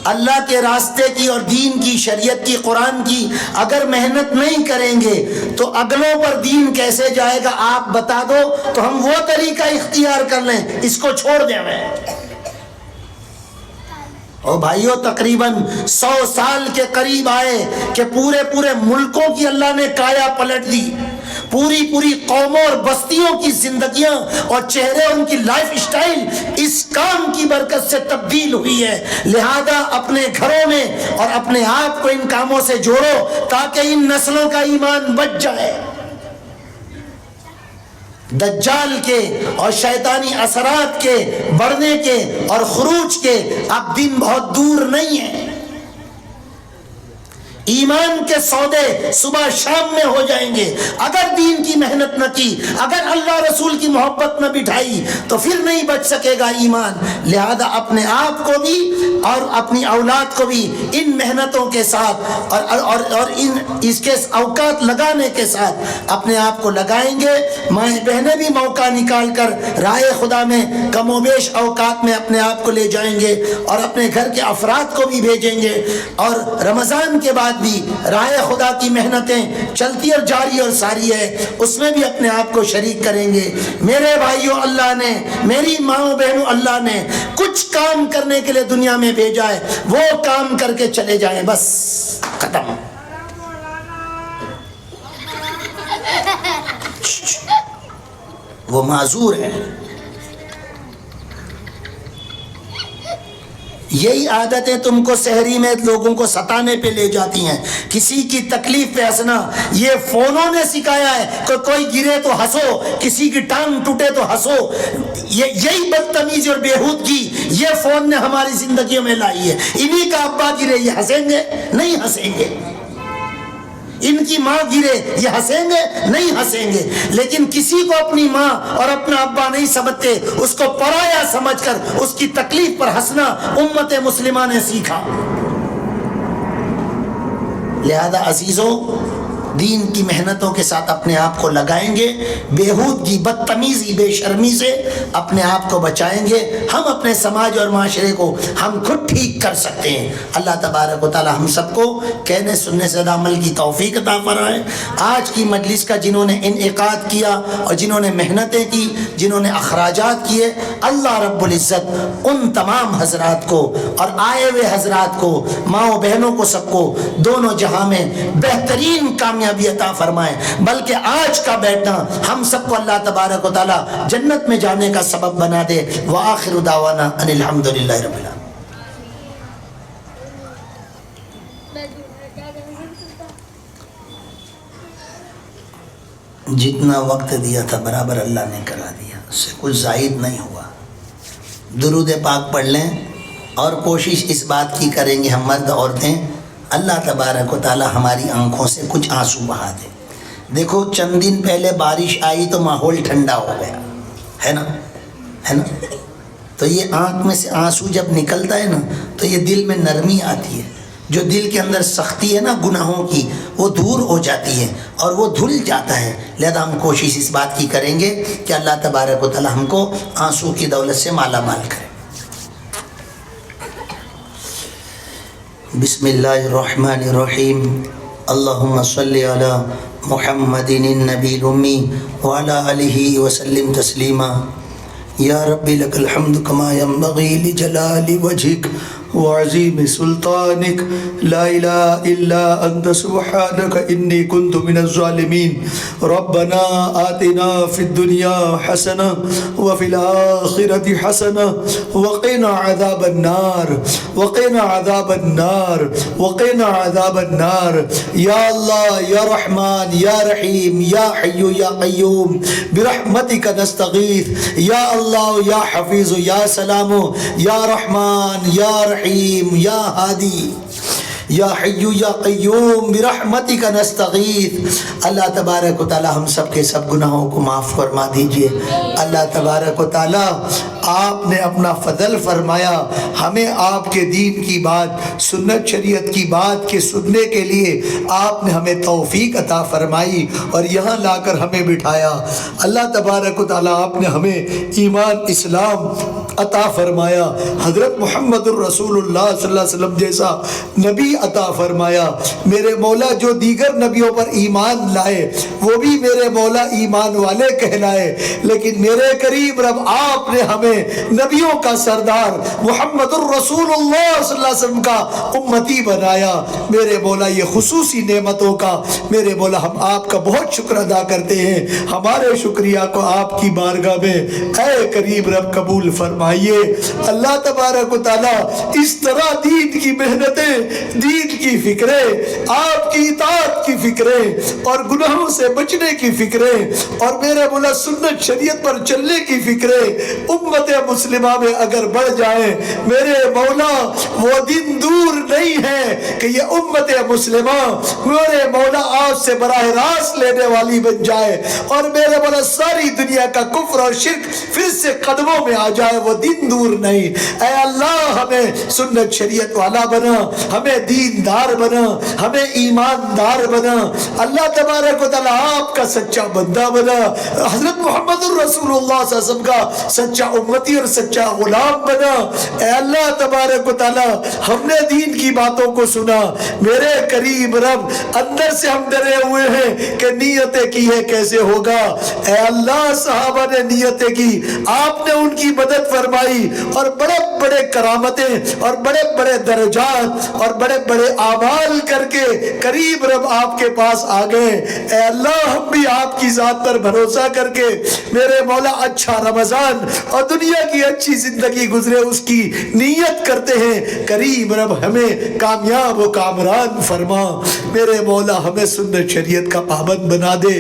اللہ کے راستے کی اور دین کی، شریعت کی، قرآن کی اگر محنت نہیں کریں گے تو اگلوں پر دین کیسے جائے گا؟ آپ بتا دو تو ہم وہ طریقہ اختیار کر لیں، اس کو چھوڑ دیں۔ اور بھائیوں، تقریباً 100 سال کے قریب آئے کہ پورے ملکوں کی اللہ نے کایا پلٹ دی، پوری قوموں اور بستیوں کی زندگیاں اور چہرے، ان کی لائف اسٹائل اس کام کی برکت سے تبدیل ہوئی ہے۔ لہذا اپنے گھروں میں اور اپنے آپ کو ان کاموں سے جوڑو تاکہ ان نسلوں کا ایمان بچ جائے۔ دجال کے اور شیطانی اثرات کے بڑھنے کے اور خروج کے اب دن بہت دور نہیں ہے۔ ایمان کے سودے صبح شام میں ہو جائیں گے۔ اگر دین کی محنت نہ کی، اگر اللہ رسول کی محبت نہ بٹھائی تو پھر نہیں بچ سکے گا ایمان۔ لہذا اپنے آپ کو بھی اور اپنی اولاد کو بھی ان محنتوں کے ساتھ اور اس کے اوقات لگانے کے ساتھ اپنے آپ کو لگائیں گے۔ مائیں بہنیں بھی موقع نکال کر راہ خدا میں کم و بیش اوقات میں اپنے آپ کو لے جائیں گے اور اپنے گھر کے افراد کو بھی بھیجیں گے، اور رمضان کے بعد بھی راہ خدا کی محنتیں چلتی اور جاری اور ساری ہے، اس میں بھی اپنے آپ کو شریک کریں گے۔ میرے بھائیوں، اللہ نے، میری ماں بہنوں، اللہ نے کچھ کام کرنے کے لیے دنیا میں بھیجا ہے، وہ کام کر کے چلے جائیں، بس ختم۔ وہ معذور ہیں۔ یہی عادتیں تم کو سحری میں لوگوں کو ستانے پہ لے جاتی ہیں، کسی کی تکلیف پہ ہنسنا۔ یہ فونوں نے سکھایا ہے کہ کوئی گرے تو ہنسو، کسی کی ٹانگ ٹوٹے تو ہنسو۔ یہی بدتمیزی اور بےہودگی یہ فون نے ہماری زندگیوں میں لائی ہے۔ انہی کا ابا گرے یہ ہنسیں گے؟ نہیں ہنسیں گے۔ ان کی ماں گرے یہ ہنسیں گے؟ نہیں ہنسیں گے۔ لیکن کسی کو اپنی ماں اور اپنا ابا نہیں سمجھتے، اس کو پرایا سمجھ کر اس کی تکلیف پر ہنسنا امت مسلمہ نے سیکھا۔ لہذا عزیزوں، دین کی محنتوں کے ساتھ اپنے آپ کو لگائیں گے، بےہودگی، بدتمیزی، بے شرمی سے اپنے آپ کو بچائیں گے، ہم اپنے سماج اور معاشرے کو ہم خود ٹھیک کر سکتے ہیں۔ اللہ تبارک و تعالی ہم سب کو کہنے سننے سے عمل کی توفیق عطا فرمائے۔ آج کی مجلس کا جنہوں نے انعقاد کیا اور جنہوں نے محنتیں کی، جنہوں نے اخراجات کیے، اللہ رب العزت ان تمام حضرات کو اور آئے ہوئے حضرات کو، ماں و بہنوں کو، سب کو دونوں جہاں میں بہترین کامیابی عطا فرمائے۔ بلکہ آج کا بیٹھنا ہم سب کو اللہ تبارک و تعالی جنت میں جانے کا سبب بنا دے۔ وآخر دعوانا ان الحمدللہ رب العالمین۔ جتنا وقت دیا تھا برابر اللہ نے کرا دیا، اس سے کچھ زائد نہیں ہوا۔ درود پاک پڑھ لیں اور کوشش اس بات کی کریں گے ہم مرد عورتیں، اللہ تبارک و تعالی ہماری آنکھوں سے کچھ آنسو بہا دے۔ دیکھو چند دن پہلے بارش آئی تو ماحول ٹھنڈا ہو گیا، ہے نا؟ تو یہ آنکھ میں سے آنسو جب نکلتا ہے نا تو یہ دل میں نرمی آتی ہے، جو دل کے اندر سختی ہے نا گناہوں کی وہ دور ہو جاتی ہے اور وہ دھل جاتا ہے۔ لہذا ہم کوشش اس بات کی کریں گے کہ اللہ تبارک و تعالی ہم کو آنسو کی دولت سے مالا مال کرے۔ بسم اللہ الرحمن الرحیم اللہم صلی علی محمد النبی الامی وعلی آلہ وسلم تسلیما یا ربی لک الحمد کما ینبغی لجلال وجہک وعظیم سلطانک لا الہ الا انت سبحانک انی کنت من الظالمین ربنا آتنا فی الدنیا حسنہ وفی الآخرۃ حسنہ وقنا عذاب النار وقنا عذاب النار وقنا عذاب النار یا اللہ یا رحمان یا رحیم یا حی یا قیوم برحمتک نستغیث یا اللہ یا حفیظ یا سلام یا رحمان یا رحیم یا ہادی یا حی یا قیوم برحمتک نستغیث۔ اللہ تبارک و تعالی ہم سب کے سب گناہوں کو معاف فرما دیجئے۔ اللہ تبارک و تعالی آپ نے اپنا فضل فرمایا، ہمیں آپ کے دین کی بات، سنت شریعت کی بات کے سننے کے لیے آپ نے ہمیں توفیق عطا فرمائی اور یہاں لا کر ہمیں بٹھایا۔ اللہ تبارک و تعالی آپ نے ہمیں ایمان اسلام عطا فرمایا، حضرت محمد الرسول اللہ صلی اللہ علیہ وسلم جیسا نبی عطا فرمایا۔ میرے مولا جو دیگر نبیوں پر ایمان لائے وہ بھی میرے مولا ایمان والے کہلائے، لیکن میرے قریب رب آپ نے ہمیں نبیوں کا سردار محمد الرسول اللہ صلی اللہ علیہ وسلم کا امتی بنایا۔ میرے مولا یہ خصوصی نعمتوں کا میرے مولا ہم آپ کا بہت شکر ادا کرتے ہیں۔ ہمارے شکریہ کو آپ کی بارگاہ میں اے قریب رب قبول فرمائیے۔ اللہ تبارک و تعالی اس طرح دین کی محنتیں، دین کی فکریں، آپ کی اطاعت کی فکریں اور گناہوں سے بچنے کی فکریں اور میرے مولا سنت شریعت پر چلنے کی فکریں امت مسلمہ میں اگر بڑھ جائیں، میرے مولا وہ دن دور نہیں ہے کہ یہ امت مسلمہ میرے مولا آپ سے براہ راست لینے والی بن جائے اور میرے مولا ساری دنیا کا کفر اور شرک پھر سے قدموں میں آ جائے، وہ دن دور نہیں۔ اے اللہ ہمیں سنت شریعت والا بنا، ہمیں دیندار بنا، ہمیں ایماندار بنا۔ اللہ تبارک و تعالی آپ کا سچا بندہ بنا، حضرت محمد الرسول اللہ صلی اللہ علیہ وسلم کا سچا امتی اور سچا غلام بنا۔ اے اللہ تبارک و تعالی ہم نے دین کی باتوں کو سنا، میرے قریب رب اندر سے ہم ڈرے ہوئے ہیں کہ نیتیں کی ہے کیسے ہوگا۔ اے اللہ صحابہ نے نیتیں کی، آپ نے ان کی مدد فرمائی اور بڑے بڑے کرامتیں اور بڑے بڑے درجات اور بڑے بڑے اعمال کر کے قریب رب آپ کے پاس آ گئے۔ اے اللہ ہم بھی آپ کی ذات پر بھروسہ کر کے میرے مولا اچھا رمضان اور دنیا کی اچھی زندگی گزرے اس کی نیت کرتے ہیں۔ قریب رب ہمیں کامیاب و کامران فرما، میرے مولا ہمیں سنت شریعت کا پابند بنا دے۔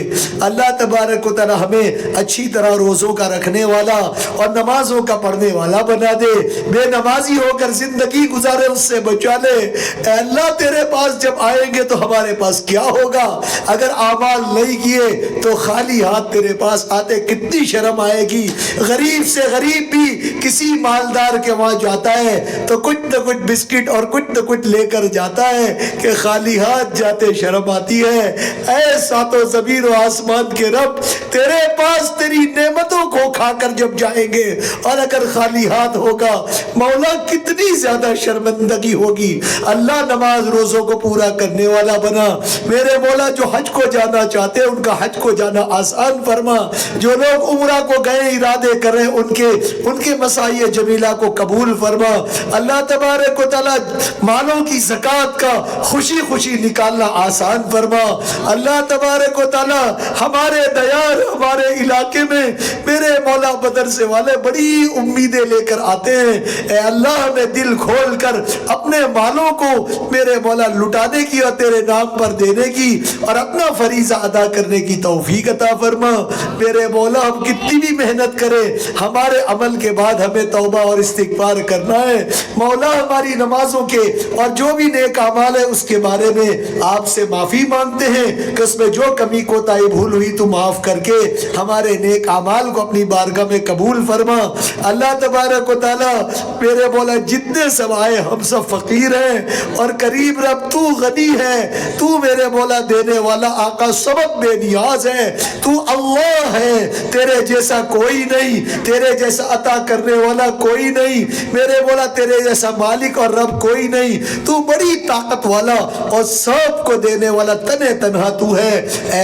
اللہ تبارک و تعالی ہمیں اچھی طرح روزوں کا رکھنے والا اور نمازوں کا پڑھنے والا بنا دے، بے نمازی ہو کر زندگی گزارے اس سے بچا لے۔ اے اللہ تیرے پاس جب آئیں گے تو ہمارے پاس کیا ہوگا؟ اگر اعمال نہیں کیے تو خالی ہاتھ تیرے پاس آتے کتنی شرم آئے گی۔ غریب سے غریب بھی کسی مالدار کے وہاں جاتا ہے تو کچھ نہ کچھ بسکٹ اور کچھ نہ کچھ لے کر جاتا ہے کہ خالی ہاتھ جاتے شرم آتی ہے۔ اے ساتوں زمین و آسمان کے رب، تیرے پاس تیری نعمتوں کو کھا کر جب جائیں گے اور اگر خالی ہاتھ ہوگا مولا کتنی زیادہ شرمندگی ہوگی۔ اللہ نماز روزوں کو پورا کرنے والا بنا، میرے مولا جو حج کو جانا چاہتے ہیں ان کا حج کو جانا آسان فرما، جو لوگ عمرہ کو گئے ارادے کریں ان کے مساعی جمیلہ کو قبول فرما۔ اللہ تبارک و تعالی مالوں کی زکوٰۃ کا خوشی خوشی نکالنا آسان فرما۔ اللہ تبارک و تعالی ہمارے دیار ہمارے علاقے میں میرے مولا مدرسے والے بڑی امیدیں لے کر آتے ہیں، اے اللہ ہمیں دل کھول کر اپنے مالوں کو میرے مولا لٹانے کی اور تیرے نام پر دینے کی اور اپنا فریضہ ادا کرنے کی توفیق عطا فرما۔ میرے مولا ہم کتنی بھی محنت کریں ہمارے عمل کے بعد ہمیں توبہ اور استغفار کرنا ہے۔ مولا ہماری نمازوں کے اور جو بھی نیک اعمال ہے اس کے بارے میں آپ سے معافی مانگتے ہیں کہ اس میں جو کمی کوتاہی بھول ہوئی تو معاف کر کے ہمارے نیک اعمال کو اپنی بارگاہ میں قبول فرما۔ اللہ تبارک و تعالی میرے مولا جتنے سب آئے ہم سب فقیر ہیں اور کریم رب تو غنی ہے، تو میرے مولا دینے والا آقا سبق بے نیاز ہے، تو اللہ ہے، تیرے جیسا کوئی نہیں، تیرے جیسا عطا کرنے والا کوئی نہیں میرے مولا، تیرے جیسا مالک اور رب کوئی نہیں، تو بڑی طاقت والا اور سب کو دینے والا تنے تنہا تو ہے۔ اے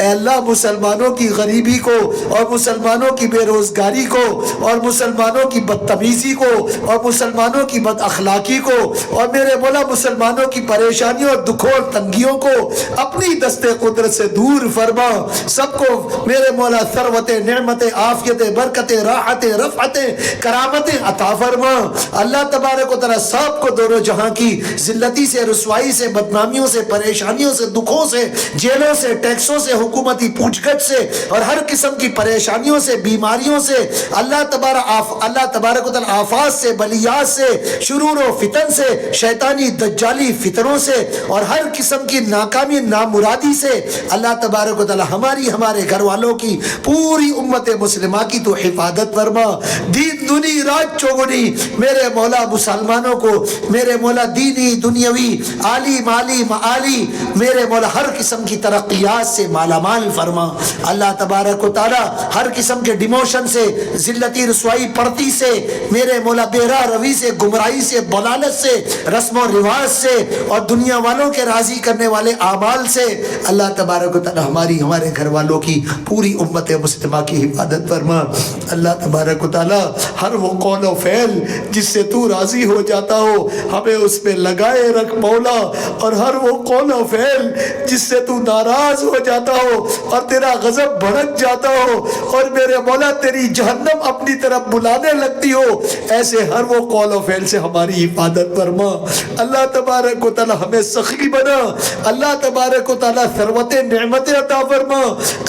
اللہ مسلمانوں کی غریبی کو اور مسلمانوں کی بے روزگاری کو اور مسلمانوں کی بدتمیزی کو اور مسلمانوں کی بد اخلاقی کو اور میرے مولا مسلمانوں کی پریشانیوں اور دکھوں اور تنگیوں کو اپنی دست قدرت سے دور فرما، سب کو میرے مولا ثروت نعمت عافیت برکت راحت رفعت کرامت عطا فرما۔ اللہ تبارک و تعالی سب کو دونوں جہاں کی ذلتی سے، رسوائی سے، بدنامیوں سے، پریشانیوں سے، دکھوں سے، جیلوں سے، ٹیکسوں سے، حکومتی پوچھ گچھ سے اور ہر قسم کی پریشانیوں سے، بیماریوں سے، اللہ تبارک و تعالی آفات سے، بلیات سے، شرور و فتن سے، شیطانی دجالی فتنوں سے اور ہر قسم کی ناکامی نامرادی سے اللہ تبارک و تعالی ہمارے گھر والوں کی پوری امت مسلمہ کی تو حفاظت فرما۔ دین دنی رات چوگنی میرے مولا مسلمانوں کو میرے مولا دینی دنیاوی عالی مالی معالی میرے مولا ہر قسم کی ترقیات سے مالا مال فرما۔ اللہ تبارک و تعالی ہر قسم کے ڈیموشن سے، ذلتی رسوائی پڑتی سے، میرے مولا بہرا روی سے، گمراہی سے، ضلالت سے، رسم و رواج سے اور دنیا والوں کے راضی کرنے والے اعمال سے اللہ تبارک و تعالی ہمارے گھر والوں کی پوری امت مسلمہ کی حفاظت فرما۔ اللہ تبارک و تعالی ہر وہ قول و فعل جس سے تو راضی ہو جاتا ہو ہمیں اس پہ لگائے رکھ مولا، اور ہر وہ قول و فعل جس سے تو ناراض ہو جاتا ہو اور تیرا غضب بھڑک جاتا ہو اور میرے مولا تیری جہنم اپنی طرف بلانے لگتی ہو، ایسے ہر وہ قول و فعل سے ہماری حفاظت فرما۔ اللہ تبارک و تعالی ہمیں سخی بنا، اللہ تبارک و تعالی ثروت نعمت عطا فرما۔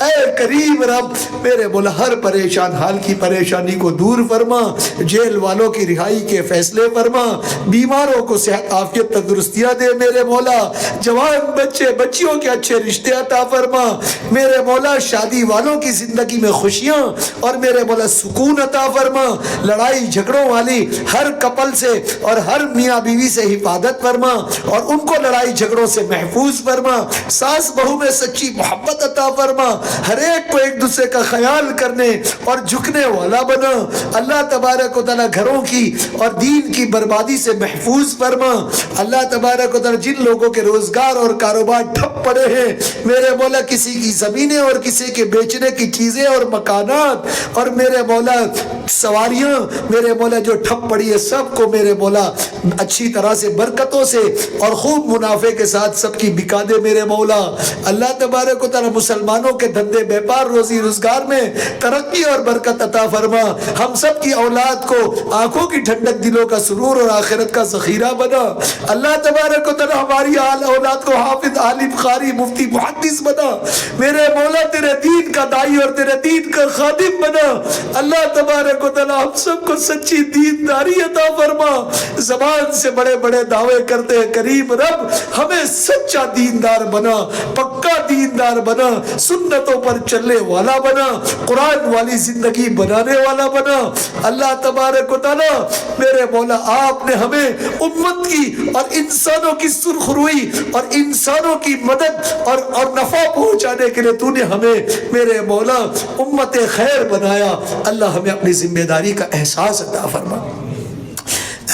اے کریم رب میرے مولا ہر پریشان حال کی پریشانی کو دور فرما، جیل والوں کی رہائی کے فیصلے فرما، بیماروں کو صحت عافیت تندرستیاں دے میرے مولا، جوان بچے بچیوں کے اچھے رشتے عطا فرما میرے مولا، شادی والوں کی زندگی میں خوشیاں اور میرے مولا سکون عطا فرما، لڑائی جھگڑوں والی ہر کپل سے اور ہر میاں بیوی سے حفاظت فرما اور ان کو لڑائی جھگڑوں سے محفوظ فرما، ساس بہو میں سچی محبت عطا فرما، ہر ایک کو ایک دوسرے کا خیال کرنے اور جھکنے والا بنا۔ اللہ تبارک و تعالی گھروں کی اور دین کی بربادی سے محفوظ فرما۔ اللہ تبارک و تعالی جن لوگوں کے روزگار اور کاروبار ٹھپ پڑے ہیں میرے مولا، کسی کی زمینیں اور کسی کے بیچنے کی چیزیں اور مکانات اور میرے مولا سواریاں میرے مولا جو ٹھپ پڑی ہے سب کو میرے مولا اچھی طرح سے برکتوں سے اور خوب منافع کے ساتھ سب کی بکا دے میرے مولا۔ اللہ تبارک و تعالی مسلمانوں کے دھندے بیپار روزی روزگار میں ترقی اور برکت عطا فرما، ہم سب کی اولاد کو آنکھوں کی ٹھنڈک، دلوں کا سرور اور آخرت کا ذخیرہ بنا۔ اللہ تبارک و تعالی ہماری اولاد کو حافظ عالم قاری مفتی محدث بنا میرے مولا، تیرے دین کا داعی اور تیرے دین کا خادم بنا۔ اللہ تبارک و تعالی ہم سب کو سچی دینداری عطا فرما، زبان سے بڑے بڑے دعوے کرتے ہیں کریم رب ہمیں سچا دیندار بنا، پکا دیندار بنا، سنتوں پر چلنے والا بنا، قرآن والی زندگی بنانے والا بنا۔ اللہ تبارک و تعالی میرے مولا آپ نے ہمیں امت کی اور انسانوں کی سرخ روئی اور انسانوں کی مدد اور نفع پہنچانے کے لیے تو نے ہمیں میرے مولا امت خیر بنایا۔ اللہ ہمیں اپنی ذمہ داری کا احساس عطا فرما۔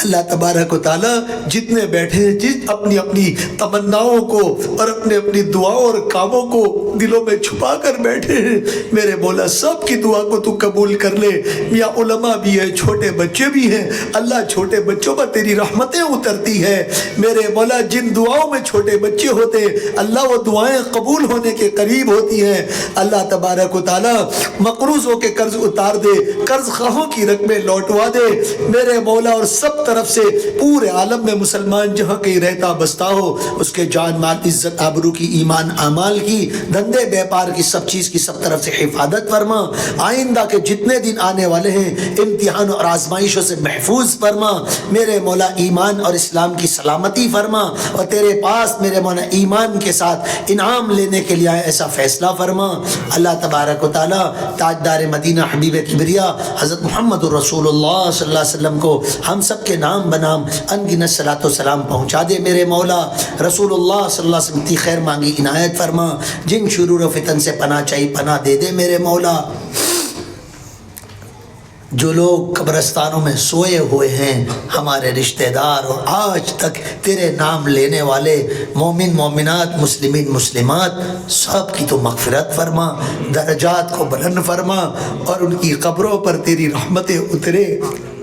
اللہ تبارک و تعالی جتنے بیٹھے جس اپنی اپنی تمناؤں کو اور اپنی دعاؤں اور کاموں کو دلوں میں چھپا کر بیٹھے ہیں میرے مولا سب کی دعا کو تو قبول کر لے۔ میاں علماء بھی ہیں، چھوٹے بچے بھی ہیں، اللہ چھوٹے بچوں پر تیری رحمتیں اترتی ہے میرے مولا، جن دعاؤں میں چھوٹے بچے ہوتے اللہ وہ دعائیں قبول ہونے کے قریب ہوتی ہیں۔ اللہ تبارک و تعالی مقروضوں کے قرض اتار دے، قرض خواہوں کی رقمیں لوٹوا دے میرے مولا، اور سب طرف سے پورے عالم میں مسلمان جہاں کہیں رہتا بستا ہو اس کے جان مال عزت آبرو کی ایمان اعمال کی دھندے بیپار کی سب چیز کی سب طرف سے حفاظت فرما. آئندہ کے جتنے دن آنے والے ہیں امتحان اور آزمائشوں سے محفوظ فرما. میرے مولا ایمان اور اسلام کی سلامتی فرما اور تیرے پاس میرے مولا ایمان کے ساتھ انعام لینے کے لیے ایسا فیصلہ فرما. اللہ تبارک و تعالی تاجدار مدینہ حبیب کبریا حضرت محمد رسول اللہ صلی اللہ علیہ وسلم کو ہم سب کے نام بنام انگنت صلاۃ و سلام پہنچا دے. میرے مولا رسول اللہ صلی اللہ علیہ وسلم کی خیر مانگی عنایت فرما. جن شرور و فتن سے پناہ چاہیے پناہ دے دے میرے مولا. جو لوگ قبرستانوں میں سوئے ہوئے ہیں ہمارے رشتہ دار اور آج تک تیرے نام لینے والے مومن مومنات مسلمین مسلمات سب کی تو مغفرت فرما, درجات کو بلند فرما اور ان کی قبروں پر تیری رحمتیں اترے.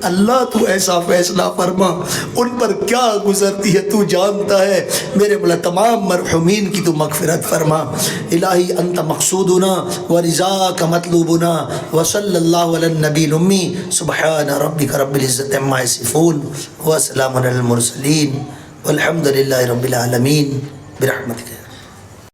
اللہ تو ایسا فیصلہ فرما, ان پر کیا گزرتی ہے تو جانتا ہے. میرے مولا تمام مرحومین کی تو مغفرت فرما. الہی انت مقصودنا ورضاک مطلوبنا وصلی اللہ علی النبی الامی. سبحان ربک رب العزت عما یصفون وسلام علی المرسلین والحمد للہ رب العالمین برحمتک.